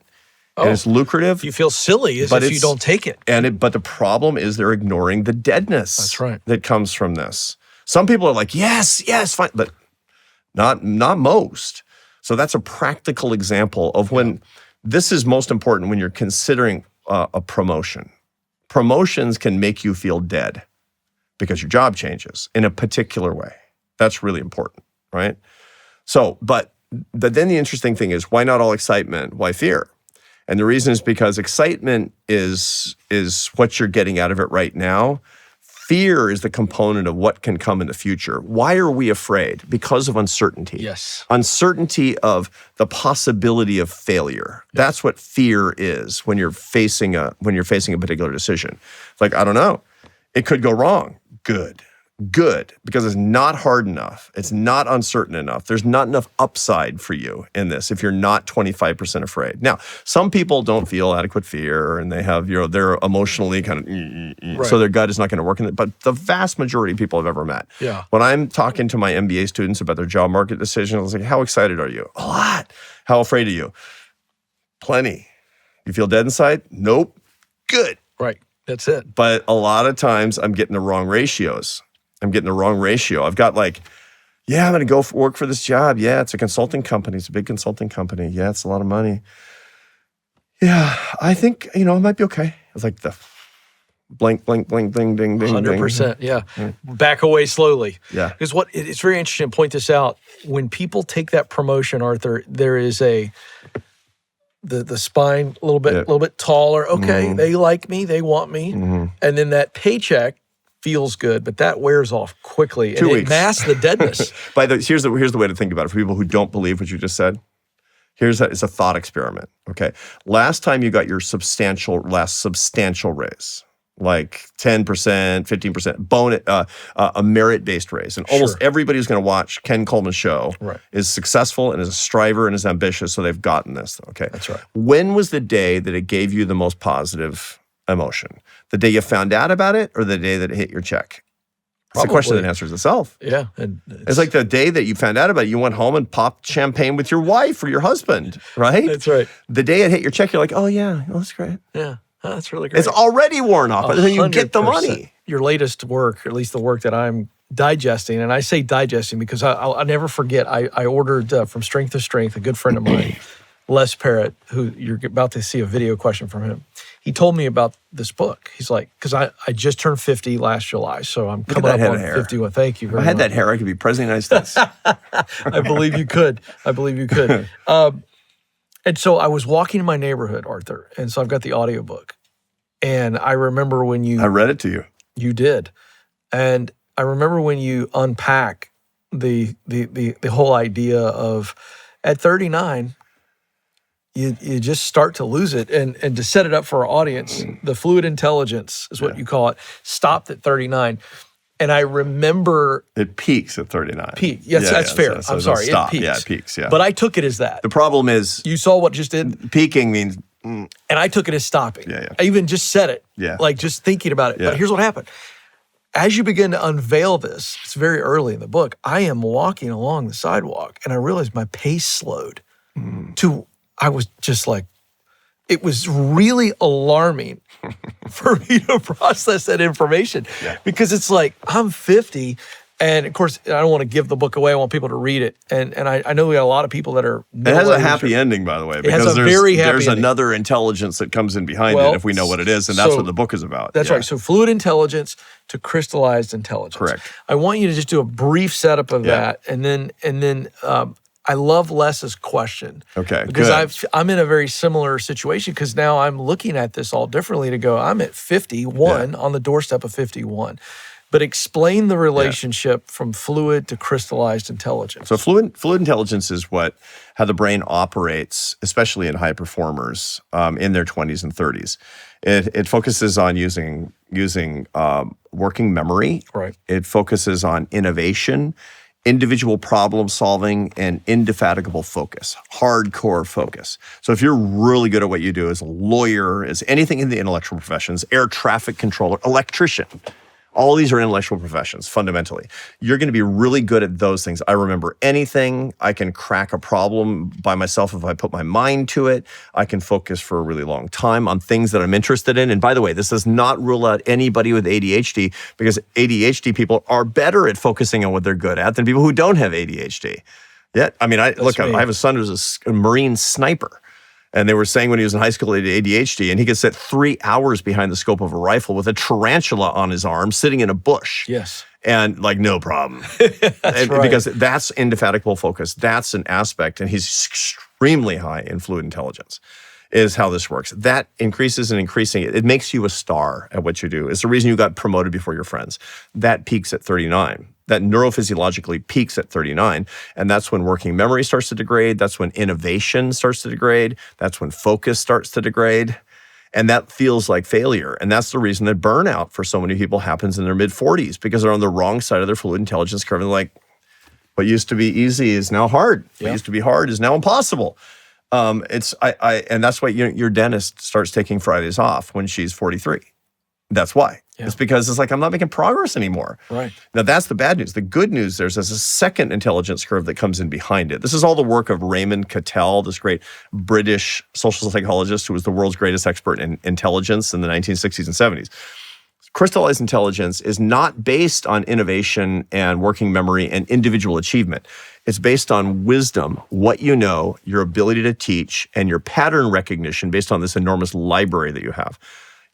and it's lucrative. You feel silly if you don't take it. But the problem is they're ignoring the deadness That's right. that comes from this. Some people are like, yes, fine, but not most. So that's a practical example of when this is most important when you're considering a promotion. Promotions can make you feel dead because your job changes in a particular way. That's really important, right? So, but then the interesting thing is, why not all excitement? Why fear? And the reason is because excitement is what you're getting out of it right now. Fear is the component of what can come in the future. Why are we afraid? Because of uncertainty. Yes. Uncertainty of the possibility of failure. That's what fear is when you're facing a particular decision. It's like, I don't know. It could go wrong. Good, because it's not hard enough. It's not uncertain enough. There's not enough upside for you in this if you're not 25% afraid. Now, some people don't feel adequate fear and they have, they're emotionally kind of, Right. so their gut is not going to work in it. But the vast majority of people I've ever met, when I'm talking to my MBA students about their job market decisions, I was like, how excited are you? A lot. How afraid are you? Plenty. You feel dead inside? Nope. Good. Right. That's it. But a lot of times I'm getting the wrong ratios. I've got like, I'm going to go work for this job. Yeah, it's a consulting company. It's a big consulting company. Yeah, it's a lot of money. Yeah, I think, it might be okay. It's like Blink, blink, blink, ding, ding, ding, 100%. Yeah. Back away slowly. Yeah. Because it's very interesting to point this out. When people take that promotion, Arthur, there is the spine a little bit taller. Okay, they like me, they want me. And then that paycheck feels good, but that wears off quickly. 2 weeks. It masks the deadness. Here's the way to think about it for people who don't believe what you just said. It's a thought experiment. Okay. Last time you got your substantial raise, like 10%, 15%, a merit-based raise. And almost everybody who's going to watch Ken Coleman's show is successful and is a striver and is ambitious, so they've gotten this. Okay. That's right. When was the day that it gave you the most positive emotion? The day you found out about it or the day that it hit your check? It's a question that answers itself. Yeah. It's like the day that you found out about it, you went home and popped champagne with your wife or your husband, right? That's right. The day it hit your check, you're like, oh yeah, that's great. Yeah. Oh, that's really great. It's already worn off, but then you get the 100%. money. Your latest work, or at least the work that I'm digesting, and I say digesting because I'll never forget, I ordered from Strength to Strength, a good friend of mine, Les Parrott, who you're about to see a video question from him. He told me about this book. He's like, because I just turned 50 last July, so I'm coming up on 51. Thank you very much. If I had that hair, I could be president of the United States. I believe you could. And so I was walking in my neighborhood, Arthur, and so I've got the audiobook. And I remember when I read it to you. You did. And I remember when you unpack the whole idea of at 39, you just start to lose it. And to set it up for our audience, the fluid intelligence is what you call it, stopped at 39. And I remember it peaks at 39. Yes, that's fair. So I'm sorry, stop. it peaks. Yeah, it peaks, yeah. But I took it as that. The problem is You saw what just did? peaking means And I took it as stopping. Yeah. I even just said it. Yeah. Like just thinking about it. Yeah. But here's what happened. As you begin to unveil this, it's very early in the book, I am walking along the sidewalk and I realized my pace slowed I was just like, it was really alarming for me to process that information because it's like, I'm 50. And of course, I don't want to give the book away. I want people to read it. And I know we got a lot of people that are. It has a happy ending, by the way, because there's another intelligence that comes in behind it if we know what it is. And that's what the book is about. That's right. So fluid intelligence to crystallized intelligence. Correct. I want you to just do a brief setup of that. And then I love Les's question. Okay, because I'm in a very similar situation because now I'm looking at this all differently to go, I'm at 51 on the doorstep of 51. But explain the relationship from fluid to crystallized intelligence. So fluid intelligence is how the brain operates, especially in high performers in their 20s and 30s. It focuses on using working memory. Right. It focuses on innovation, individual problem solving, and indefatigable focus, hardcore focus. So if you're really good at what you do as a lawyer, as anything in the intellectual professions, air traffic controller, electrician, all these are intellectual professions, fundamentally. You're going to be really good at those things. I remember anything. I can crack a problem by myself if I put my mind to it. I can focus for a really long time on things that I'm interested in. And by the way, this does not rule out anybody with ADHD because ADHD people are better at focusing on what they're good at than people who don't have ADHD. Yeah, I mean, I have a son who's a Marine sniper. And they were saying when he was in high school he had ADHD, and he could sit 3 hours behind the scope of a rifle with a tarantula on his arm sitting in a bush. Yes. And like, no problem. That's right. Because that's indefatigable focus. That's an aspect, and he's extremely high in fluid intelligence, is how this works. That increases and increasing. It makes you a star at what you do. It's the reason you got promoted before your friends. That peaks at 39. That neurophysiologically peaks at 39. And that's when working memory starts to degrade. That's when innovation starts to degrade. That's when focus starts to degrade. And that feels like failure. And that's the reason that burnout for so many people happens in their mid-40s, because they're on the wrong side of their fluid intelligence curve. And they're like, what used to be easy is now hard. What used to be hard is now impossible. And that's why your dentist starts taking Fridays off when she's 43. That's why. Yeah. It's because it's like, I'm not making progress anymore. Right. Now, that's the bad news. The good news, there's a second intelligence curve that comes in behind it. This is all the work of Raymond Cattell, this great British social psychologist who was the world's greatest expert in intelligence in the 1960s and 70s. Crystallized intelligence is not based on innovation and working memory and individual achievement. It's based on wisdom, what you know, your ability to teach, and your pattern recognition based on this enormous library that you have.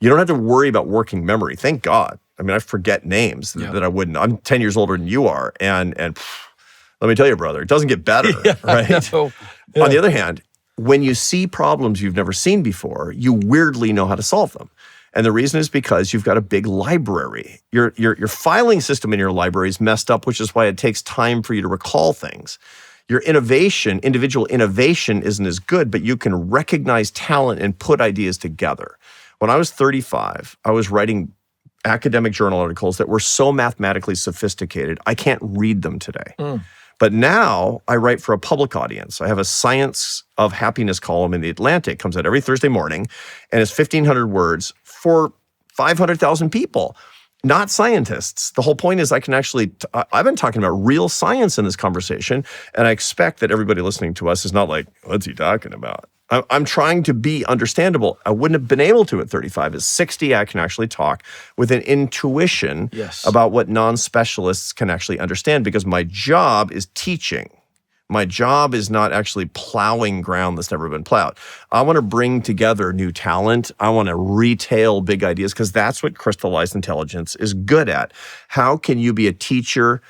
You don't have to worry about working memory. Thank God. I mean, I forget names that I wouldn't. I'm 10 years older than you are. And let me tell you, brother, it doesn't get better, right? No. On the other hand, when you see problems you've never seen before, you weirdly know how to solve them. And the reason is because you've got a big library. Your filing system in your library is messed up, which is why it takes time for you to recall things. Your individual innovation isn't as good, but you can recognize talent and put ideas together. When I was 35, I was writing academic journal articles that were so mathematically sophisticated, I can't read them today. But now I write for a public audience. I have a Science of Happiness column in The Atlantic, comes out every Thursday morning, and it's 1,500 words for 500,000 people, not scientists. The whole point is I can actually, I've been talking about real science in this conversation, and I expect that everybody listening to us is not like, what's he talking about? I'm trying to be understandable. I wouldn't have been able to at 35. At 60, I can actually talk with an intuition about what non-specialists can actually understand, because my job is teaching. My job is not actually plowing ground that's never been plowed. I want to bring together new talent. I want to retail big ideas, because that's what crystallized intelligence is good at. How can you be a teacher,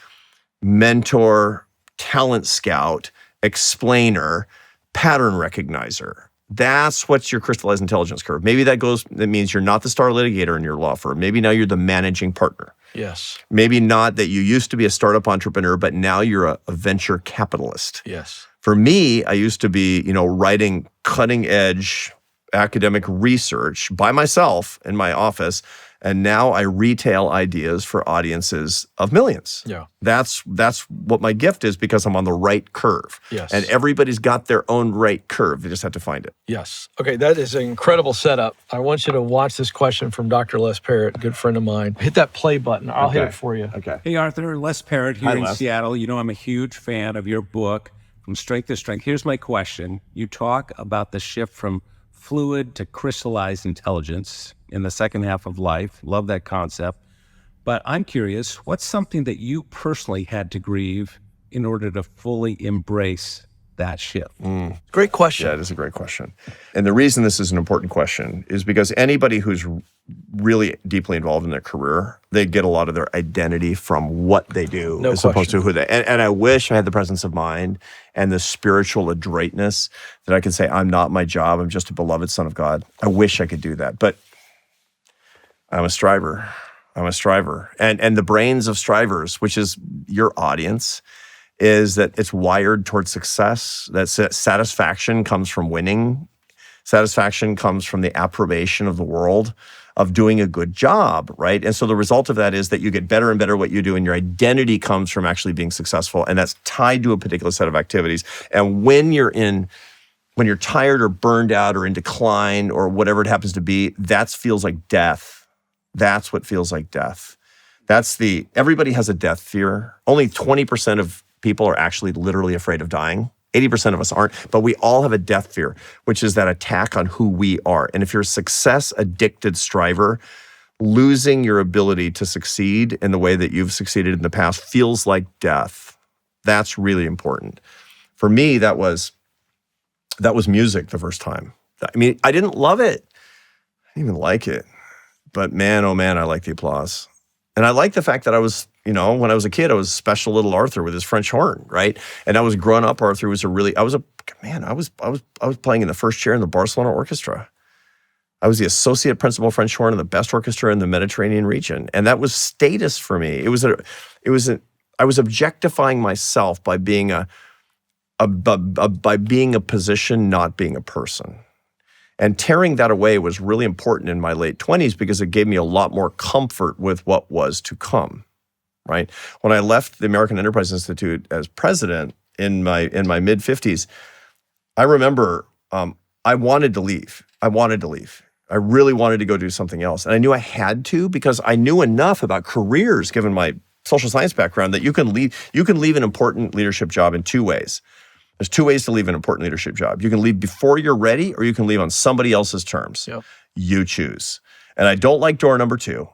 mentor, talent scout, explainer, pattern recognizer? That's what's your crystallized intelligence curve. Maybe that means you're not the star litigator in your law firm. Maybe now you're the managing partner. Yes. Maybe not that you used to be a startup entrepreneur, but now you're a venture capitalist. Yes. For me, I used to be, writing cutting edge academic research by myself in my office. And now I retail ideas for audiences of millions. Yeah. That's what my gift is, because I'm on the right curve. Yes. And everybody's got their own right curve. They just have to find it. Yes. Okay, that is an incredible setup. I want you to watch this question from Dr. Les Parrott, a good friend of mine. Hit that play button. I'll hit it for you. Okay. Hey, Arthur, Les Parrott here in Les. Seattle. I'm a huge fan of your book, From Strength to Strength. Here's my question. You talk about the shift from fluid to crystallized intelligence in the second half of life. Love that concept. But I'm curious, what's something that you personally had to grieve in order to fully embrace that shift? Great question. Yeah, it is a great question. And the reason this is an important question is because anybody who's really deeply involved in their career, they get a lot of their identity from what they do as opposed to who they. And I wish I had the presence of mind and the spiritual adroitness that I could say, I'm not my job, I'm just a beloved son of God. I wish I could do that. But I'm a striver. And the brains of strivers, which is your audience, is that it's wired towards success, that satisfaction comes from winning. Satisfaction comes from the approbation of the world, of doing a good job, right? And so the result of that is that you get better and better at what you do, and your identity comes from actually being successful, and that's tied to a particular set of activities. And when you're tired or burned out or in decline or whatever it happens to be, that feels like death. That's what feels like death. Everybody has a death fear. Only 20% of people are actually literally afraid of dying. 80% of us aren't, but we all have a death fear, which is that attack on who we are. And if you're a success-addicted striver, losing your ability to succeed in the way that you've succeeded in the past feels like death. That's really important. For me, that was music the first time. I mean, I didn't love it. I didn't even like it. But man, oh man, I like the applause. And I like the fact that I was, when I was a kid, I was special little Arthur with his French horn, right? And I was growing up, Arthur was I was playing in the first chair in the Barcelona orchestra. I was the associate principal French horn in the best orchestra in the Mediterranean region. And that was status for me. I was objectifying myself by being a position, not being a person. And tearing that away was really important in my late 20s because it gave me a lot more comfort with what was to come, right? When I left the American Enterprise Institute as president in my mid-50s, I remember I wanted to leave. I really wanted to go do something else. And I knew I had to because I knew enough about careers, given my social science background, that you can leave an important leadership job in two ways. There's two ways to leave an important leadership job. You can leave before you're ready, or you can leave on somebody else's terms. Yep. You choose. And I don't like door number 2.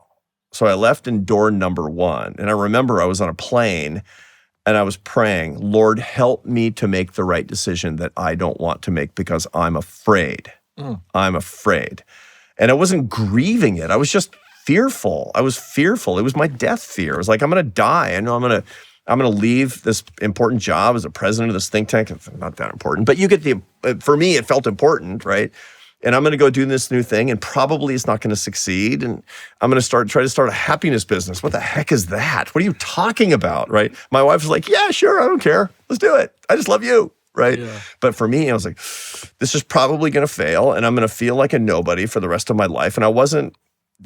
So I left in door number 1. And I remember I was on a plane and I was praying, Lord, help me to make the right decision that I don't want to make because I'm afraid. I'm afraid. And I wasn't grieving it. I was just fearful. I was fearful. It was my death fear. It was like, I'm going to die. I know I'm going to leave this important job as a president of this think tank. It's not that important, but you get for me, it felt important, right? And I'm going to go do this new thing, and probably it's not going to succeed. And I'm going to try to start a happiness business. What the heck is that? What are you talking about, right? My wife was like, yeah, sure, I don't care. Let's do it. I just love you, right? Yeah. But for me, I was like, this is probably going to fail, and I'm going to feel like a nobody for the rest of my life. And I wasn't,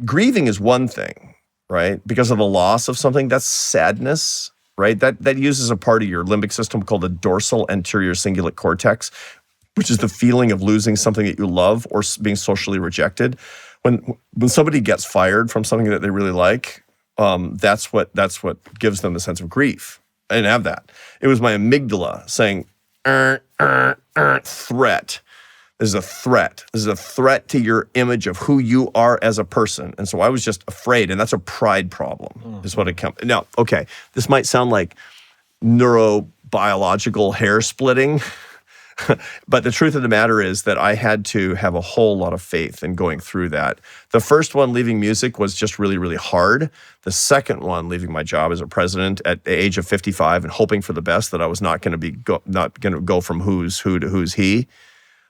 grieving is one thing, right? Because of the loss of something, that's sadness, right? That uses a part of your limbic system called the dorsal anterior cingulate cortex, which is the feeling of losing something that you love or being socially rejected. When somebody gets fired from something that they really like, that's what gives them the sense of grief. I didn't have that. It was my amygdala saying, threat. This is a threat. This is a threat to your image of who you are as a person. And so I was just afraid, and that's a pride problem, is what it comes. Now, okay, this might sound like neurobiological hair splitting, but the truth of the matter is that I had to have a whole lot of faith in going through that. The first one, leaving music, was just really, really hard. The second one, leaving my job as a president at the age of 55 and hoping for the best, that I was not going to go from who's who to who's he,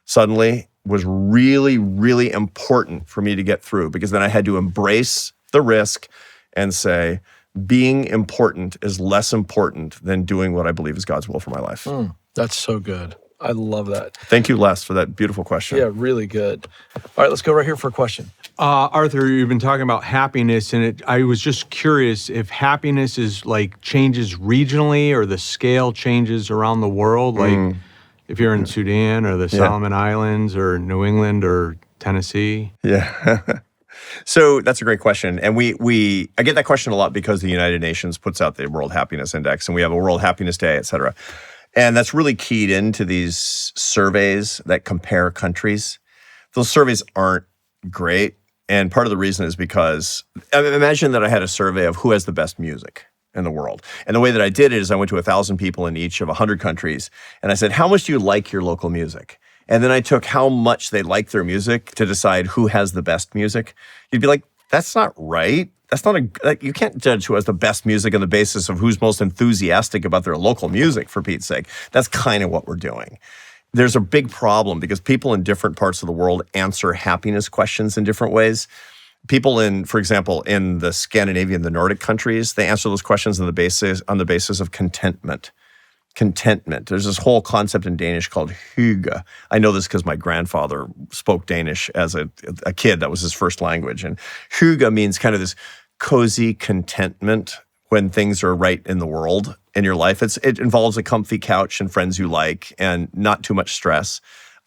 suddenly was really, really important for me to get through, because then I had to embrace the risk and say, being important is less important than doing what I believe is God's will for my life. That's so good. I love that. Thank you, Les, for that beautiful question. Yeah, really good. All right, let's go right here for a question. Arthur, you've been talking about happiness, and I was just curious if happiness is like changes regionally or the scale changes around the world, like if you're in Sudan or the Solomon Islands or New England or Tennessee. Yeah. So that's a great question. And I get that question a lot because the United Nations puts out the World Happiness Index, and we have a World Happiness Day, et cetera. And that's really keyed into these surveys that compare countries. Those surveys aren't great. And part of the reason is because, imagine that I had a survey of who has the best music in the world. And the way that I did it is I went to 1,000 people in each of 100 countries, and I said, how much do you like your local music? And then I took how much they like their music to decide who has the best music. You'd be like, that's not right. That's not you can't judge who has the best music on the basis of who's most enthusiastic about their local music, for Pete's sake. That's kind of what we're doing. There's a big problem because people in different parts of the world answer happiness questions in different ways. People for example, in the Scandinavian, the Nordic countries, they answer those questions on the basis of contentment. Contentment. There's this whole concept in Danish called hygge. I know this because my grandfather spoke Danish as a kid. That was his first language. And hygge means kind of this cozy contentment when things are right in the world, in your life. It involves a comfy couch and friends you like and not too much stress.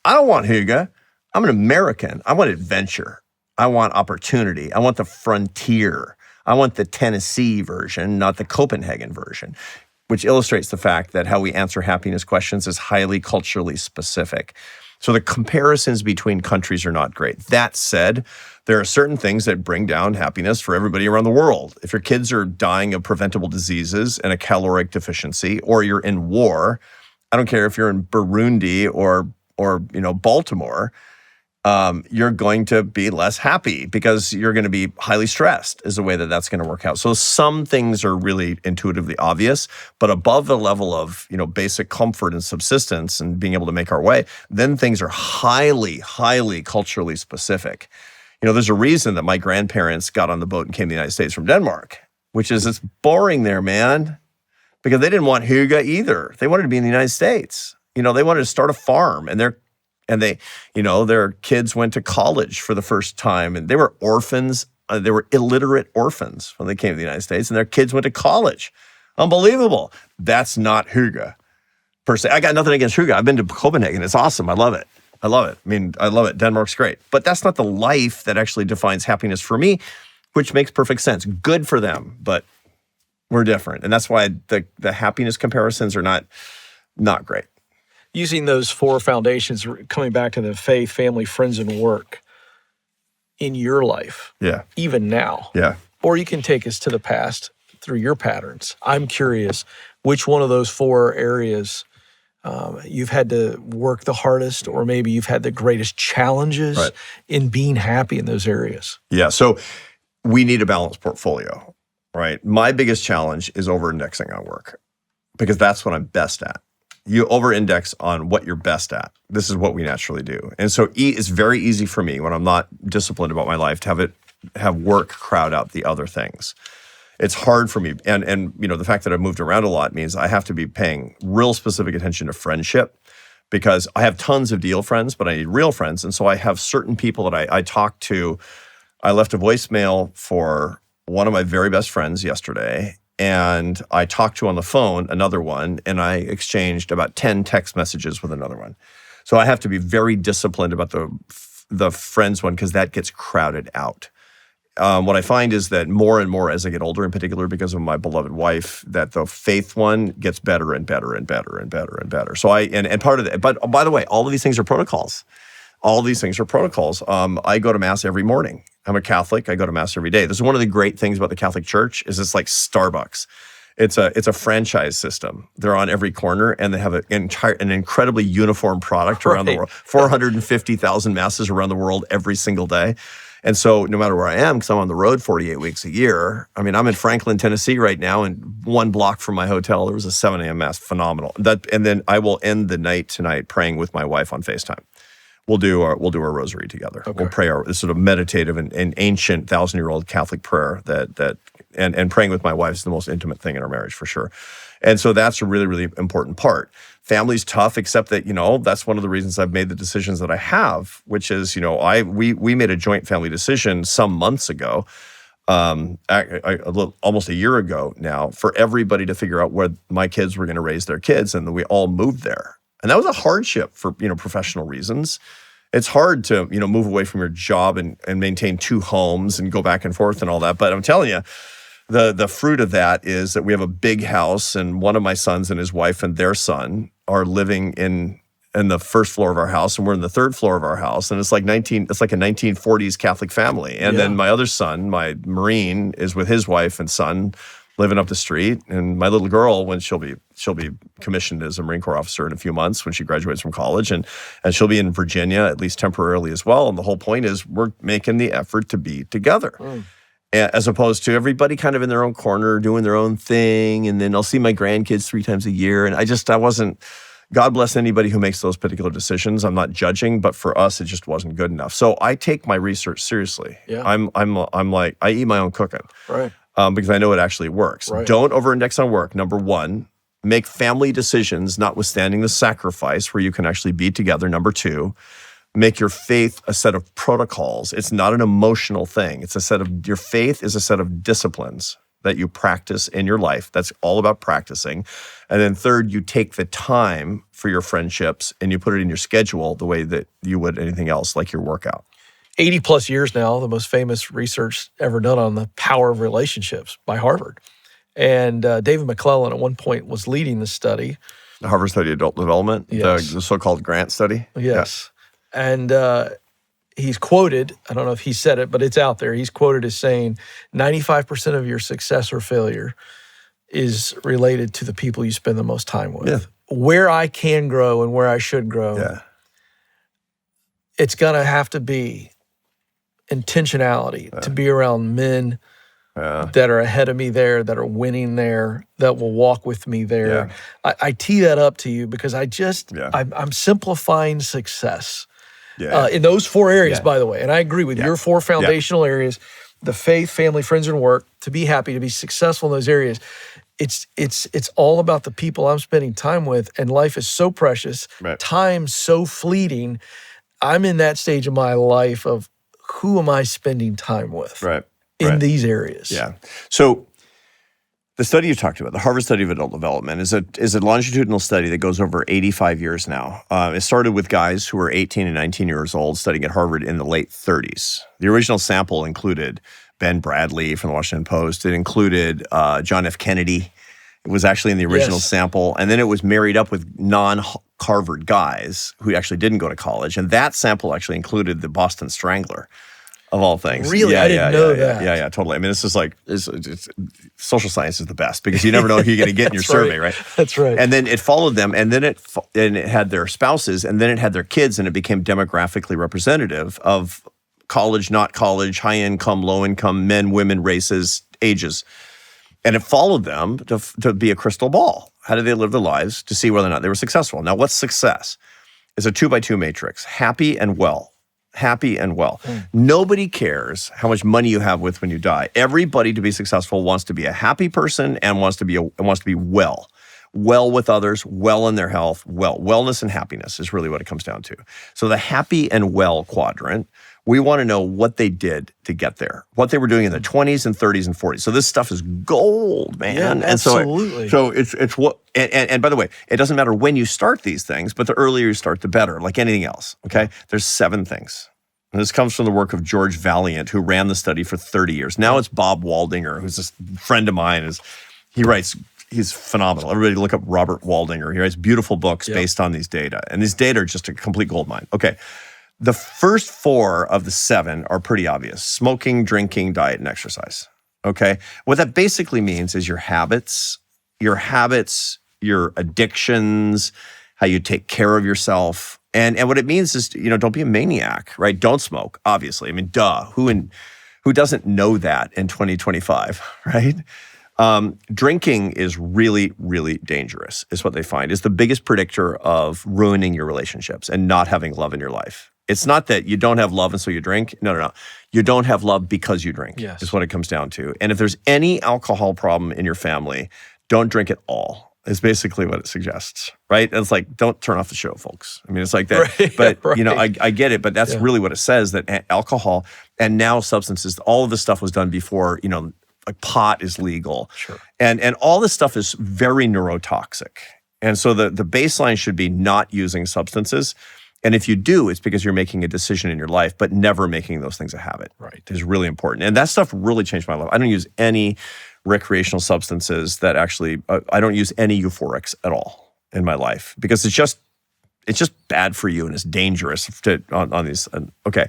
I don't want hygge. I'm an American. I want adventure. I want opportunity. I want the frontier. I want the Tennessee version, not the Copenhagen version, which illustrates the fact that how we answer happiness questions is highly culturally specific. So the comparisons between countries are not great. That said, there are certain things that bring down happiness for everybody around the world. If your kids are dying of preventable diseases and a caloric deficiency, or you're in war, I don't care if you're in Burundi or Baltimore, you're going to be less happy because you're going to be highly stressed is the way that that's going to work out. So some things are really intuitively obvious, but above the level of, basic comfort and subsistence and being able to make our way, then things are highly, highly culturally specific. There's a reason that my grandparents got on the boat and came to the United States from Denmark, which is it's boring there, man, because they didn't want hygge either. They wanted to be in the United States. They wanted to start a farm, and their kids went to college for the first time, and they were orphans. They were illiterate orphans when they came to the United States, and their kids went to college. Unbelievable. That's not hygge per se. I got nothing against hygge. I've been to Copenhagen. It's awesome. I love it. I love it. Denmark's great. But that's not the life that actually defines happiness for me, which makes perfect sense. Good for them, but we're different. And that's why the happiness comparisons are not great. Using those four foundations, coming back to the faith, family, friends, and work in your life, even now. Yeah. Or you can take us to the past through your patterns. I'm curious, which one of those four areas you've had to work the hardest, or maybe you've had the greatest challenges Right. in being happy in those areas? Yeah. So we need a balanced portfolio, right? My biggest challenge is over-indexing on work because that's what I'm best at. You over-index on what you're best at. This is what we naturally do. And so it's very easy for me when I'm not disciplined about my life to have work crowd out the other things. It's hard for me. And the fact that I've moved around a lot means I have to be paying real specific attention to friendship because I have tons of deal friends, but I need real friends. And so I have certain people that I talk to. I left a voicemail for one of my very best friends yesterday, and I talked to on the phone another one, and I exchanged about 10 text messages with another one. So I have to be very disciplined about the friends one because that gets crowded out. What I find is that more and more as I get older, in particular because of my beloved wife, that the faith one gets better and better and better and better and better. So and part of it, but by the way, all of these things are protocols. All these things are protocols. I go to Mass every morning. I'm a Catholic. I go to Mass every day. This is one of the great things about the Catholic Church is it's like Starbucks. It's a franchise system. They're on every corner, and they have an incredibly uniform product around the world. 450,000 Masses around the world every single day. And so no matter where I am, because I'm on the road 48 weeks a year, I mean, I'm in Franklin, Tennessee right now, and 1 block from my hotel, there was a 7 a.m. Mass. Phenomenal. And then I will end the night tonight praying with my wife on FaceTime. We'll do our rosary together. Okay. We'll pray this sort of meditative and ancient 1,000-year-old Catholic prayer and praying with my wife is the most intimate thing in our marriage for sure. And so that's a really, really important part. Family's tough, except that, that's one of the reasons I've made the decisions that I have, which is, we made a joint family decision some months ago, almost a year ago now, for everybody to figure out where my kids were going to raise their kids, and then we all moved there. And that was a hardship for, professional reasons. It's hard to, move away from your job and maintain 2 homes and go back and forth and all that. But I'm telling you, the fruit of that is that we have a big house, and one of my sons and his wife and their son are living in the first floor of our house, and we're in the 3rd floor of our house. And it's like a 1940s Catholic family. And then my other son, my Marine, is with his wife and son living up the street, and my little girl, when she'll be commissioned as a Marine Corps officer in a few months when she graduates from college, and she'll be in Virginia at least temporarily as well. And the whole point is we're making the effort to be together, as opposed to everybody kind of in their own corner doing their own thing. And then I'll see my grandkids 3 times a year, and I wasn't. God bless anybody who makes those particular decisions. I'm not judging, but for us, it just wasn't good enough. So I take my research seriously. Yeah. I'm like I eat my own cooking. Right. Because I know it actually works. Right. Don't over-index on work, number 1. Make family decisions, notwithstanding the sacrifice, where you can actually be together, number 2. Make your faith a set of protocols. It's not an emotional thing. Your faith is a set of disciplines that you practice in your life. That's all about practicing. And then 3rd, you take the time for your friendships and you put it in your schedule the way that you would anything else, like your workout. 80 plus years now, the most famous research ever done on the power of relationships by Harvard. And David McClellan at one point was leading the study. The Harvard Study of Adult Development, yes. the so-called Grant study? Yes. Yeah. And he's quoted, I don't know if he said it, but it's out there. He's quoted as saying 95% of your success or failure is related to the people you spend the most time with. Yeah. Where I can grow and where I should grow, it's going to have to be intentionality to be around men that are ahead of me there, that are winning there, that will walk with me there. Yeah. I tee that up to you because I'm simplifying success in those 4 areas, by the way. And I agree with your 4 foundational areas, the faith, family, friends, and work, to be happy, to be successful in those areas. It's all about the people I'm spending time with, and life is so precious, time so fleeting. I'm in that stage of my life of who am I spending time with in these areas? Yeah. So the study you talked about, the Harvard Study of Adult Development, is a longitudinal study that goes over 85 years now. It started with guys who were 18 and 19 years old studying at Harvard in the late 30s. The original sample included Ben Bradley from the Washington Post. It included John F. Kennedy. It was actually in the original sample. And then it was married up with non-Harvard guys who actually didn't go to college. And that sample actually included the Boston Strangler, of all things. Really? I didn't know that. Yeah, totally. I mean, this is like, social science is the best because you never know who you're going to get in your survey, right? That's right. And then it followed them, and then it had their spouses, and then it had their kids, and it became demographically representative of college, not college, high income, low income, men, women, races, ages. And it followed them to be a crystal ball. How did they live their lives to see whether or not they were successful? Now, what's success? It's a 2x2 matrix, happy and well. Happy and well. Nobody cares how much money you have with when you die. Everybody to be successful wants to be a happy person and wants to be well. Well with others, well in their health, wellness and happiness is really what it comes down to. So the happy and well quadrant, we want to know what they did to get there, what they were doing in the 20s and 30s and 40s. So this stuff is gold, man. Yeah, and absolutely. So it's what, and by the way, it doesn't matter when you start these things, but the earlier you start, the better, like anything else, okay? There's 7 things. And this comes from the work of George Valiant, who ran the study for 30 years. Now it's Bob Waldinger, who's a friend of mine. He's phenomenal. Everybody look up Robert Waldinger. He writes beautiful books based on these data. And these data are just a complete goldmine. Okay. The first 4 of the 7 are pretty obvious. Smoking, drinking, diet, and exercise. Okay? What that basically means is your habits, your addictions, how you take care of yourself. And what it means is, don't be a maniac, right? Don't smoke, obviously. I mean, duh. Who doesn't know that in 2025, right? Drinking is really, really dangerous, is what they find. It's the biggest predictor of ruining your relationships and not having love in your life. It's not that you don't have love and so you drink. No. You don't have love because you drink, is what it comes down to. And if there's any alcohol problem in your family, don't drink at all, is basically what it suggests, right? And it's like, don't turn off the show, folks. I mean, it's like that. Right, but, right. I get it, but that's really what it says, that alcohol and now substances, all of this stuff was done before, like pot is legal. Sure. And all this stuff is very neurotoxic. And so the baseline should be not using substances. And if you do, it's because you're making a decision in your life, but never making those things a habit. Right. Is really important. And that stuff really changed my life. I don't use any recreational substances that actually, I don't use any euphorics at all in my life because it's just bad for you and it's dangerous on these. Okay.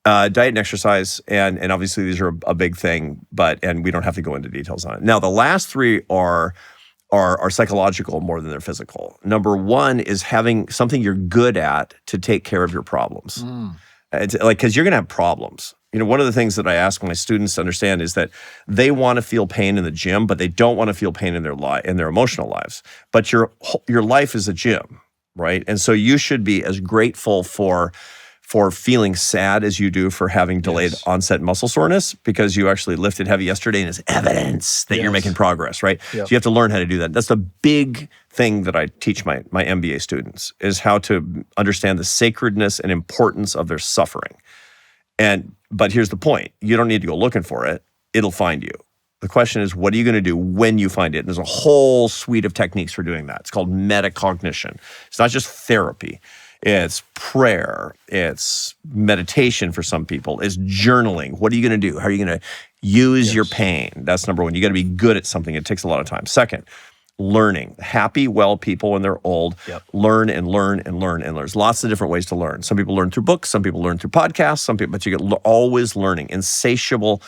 Diet and exercise, and obviously these are a big thing, and we don't have to go into details on it. Now, the last 3 are psychological more than they're physical. Number 1 is having something you're good at to take care of your problems. It's like, because you're going to have problems. One of the things that I ask my students to understand is that they want to feel pain in the gym, but they don't want to feel pain in their emotional lives. But your life is a gym, right? And so you should be as grateful for feeling sad as you do for having delayed onset muscle soreness because you actually lifted heavy yesterday and it's evidence that you're making progress, right? Yep. So you have to learn how to do that. That's the big thing that I teach my MBA students is how to understand the sacredness and importance of their suffering. But here's the point. You don't need to go looking for it. It'll find you. The question is, what are you going to do when you find it? And there's a whole suite of techniques for doing that. It's called metacognition. It's not just therapy. It's prayer, it's meditation for some people, it's journaling. What are you going to do? How are you going to use your pain? That's number 1. You got to be good at something. It takes a lot of time. Second, learning. Happy, well people when they're old learn and learn and learn and learn. There's lots of different ways to learn. Some people learn through books, some people learn through podcasts, but you get always learning, insatiable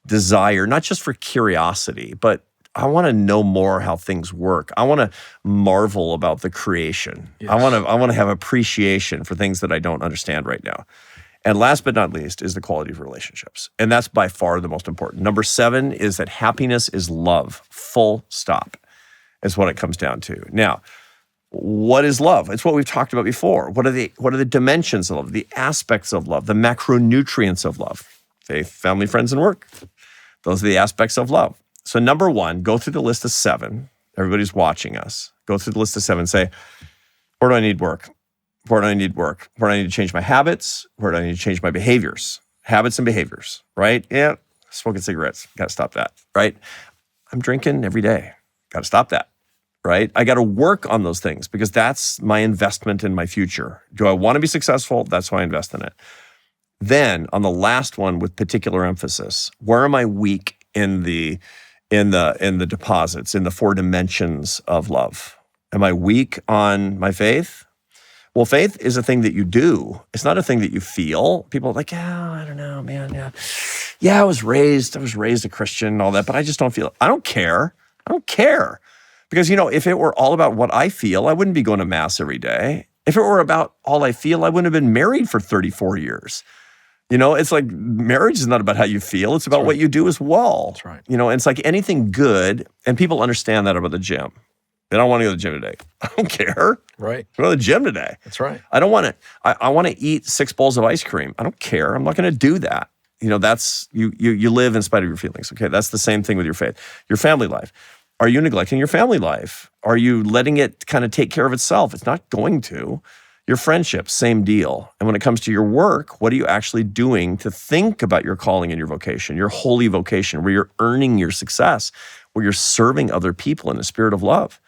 desire, not just for curiosity, but I want to know more how things work. I want to marvel about the creation. Yes. I want to have appreciation for things that I don't understand right now. And last but not least is the quality of relationships. And that's by far the most important. Number 7 is that happiness is love. Full stop is what it comes down to. Now, what is love? It's what we've talked about before. What are the dimensions of love, the aspects of love, the macronutrients of love? Faith, family, friends, and work. Those are the aspects of love. So number 1, go through the list of 7. Everybody's watching us. Go through the list of 7. Say, where do I need work? Where do I need work? Where do I need to change my habits? Where do I need to change my behaviors? Habits and behaviors, right? Yeah, smoking cigarettes. Got to stop that, right? I'm drinking every day. Got to stop that, right? I got to work on those things because that's my investment in my future. Do I want to be successful? That's why I invest in it. Then on the last one with particular emphasis, where am I weak in the deposits, in the 4 dimensions of love? Am I weak on my faith? Well, faith is a thing that you do. It's not a thing that you feel. People are like, yeah, I don't know, man. Yeah, I was raised a Christian and all that, but I just don't feel it. I don't care. I don't care. Because, if it were all about what I feel, I wouldn't be going to mass every day. If it were about all I feel, I wouldn't have been married for 34 years. It's like marriage is not about how you feel. It's about what you do as well. That's right. And it's like anything good, and people understand that about the gym. They don't want to go to the gym today. I don't care. Right. Go to the gym today. That's right. I don't want to. I want to eat 6 bowls of ice cream. I don't care. I'm not going to do that. That's you live in spite of your feelings. Okay, that's the same thing with your faith. Your family life. Are you neglecting your family life? Are you letting it kind of take care of itself? It's not going to. Your friendships, same deal. And when it comes to your work, what are you actually doing to think about your calling and your vocation, your holy vocation, where you're earning your success, where you're serving other people in the spirit of love?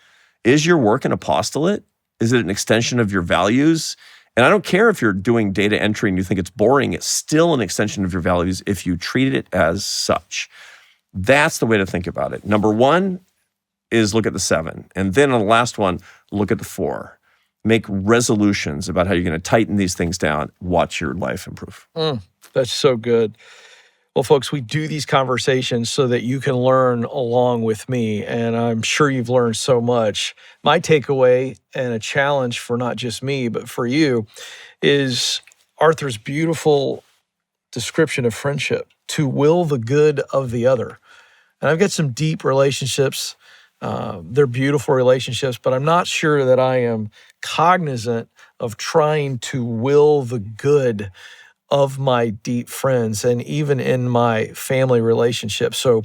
Is your work an apostolate? Is it an extension of your values? And I don't care if you're doing data entry and you think it's boring, it's still an extension of your values if you treat it as such. That's the way to think about it. Number 1 is look at the 7. And then on the last one, look at the 4. Make resolutions about how you're going to tighten these things down. Watch your life improve. That's so good. Well, folks, we do these conversations so that you can learn along with me, and I'm sure you've learned so much. My takeaway and a challenge for not just me, but for you is Arthur's beautiful description of friendship, to will the good of the other. And I've got some deep relationships. They're beautiful relationships, but I'm not sure that I am cognizant of trying to will the good of my deep friends and even in my family relationships. So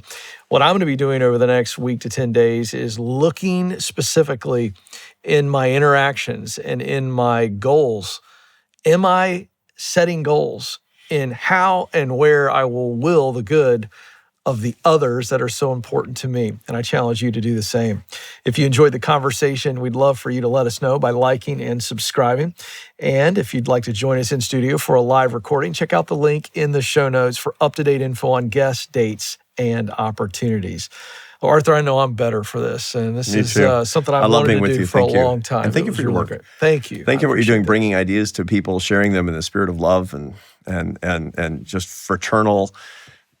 what I'm going to be doing over the next week to 10 days is looking specifically in my interactions and in my goals. Am I setting goals in how and where I will the good of the others that are so important to me? And I challenge you to do the same. If you enjoyed the conversation, we'd love for you to let us know by liking and subscribing. And if you'd like to join us in studio for a live recording, check out the link in the show notes for up-to-date info on guests, dates, and opportunities. Well, Arthur, I know I'm better for this, and this is something I've wanted to do for a long time. And thank you for your work. Great. Thank you. Thank you for what you're doing, bringing ideas to people, sharing them in the spirit of love and just fraternal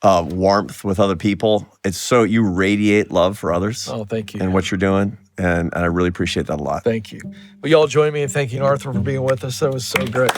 warmth with other people. It's so you radiate love for others. Oh, thank you. And what you're doing. And I really appreciate that a lot. Thank you. Well, y'all join me in thanking Arthur for being with us. That was so great.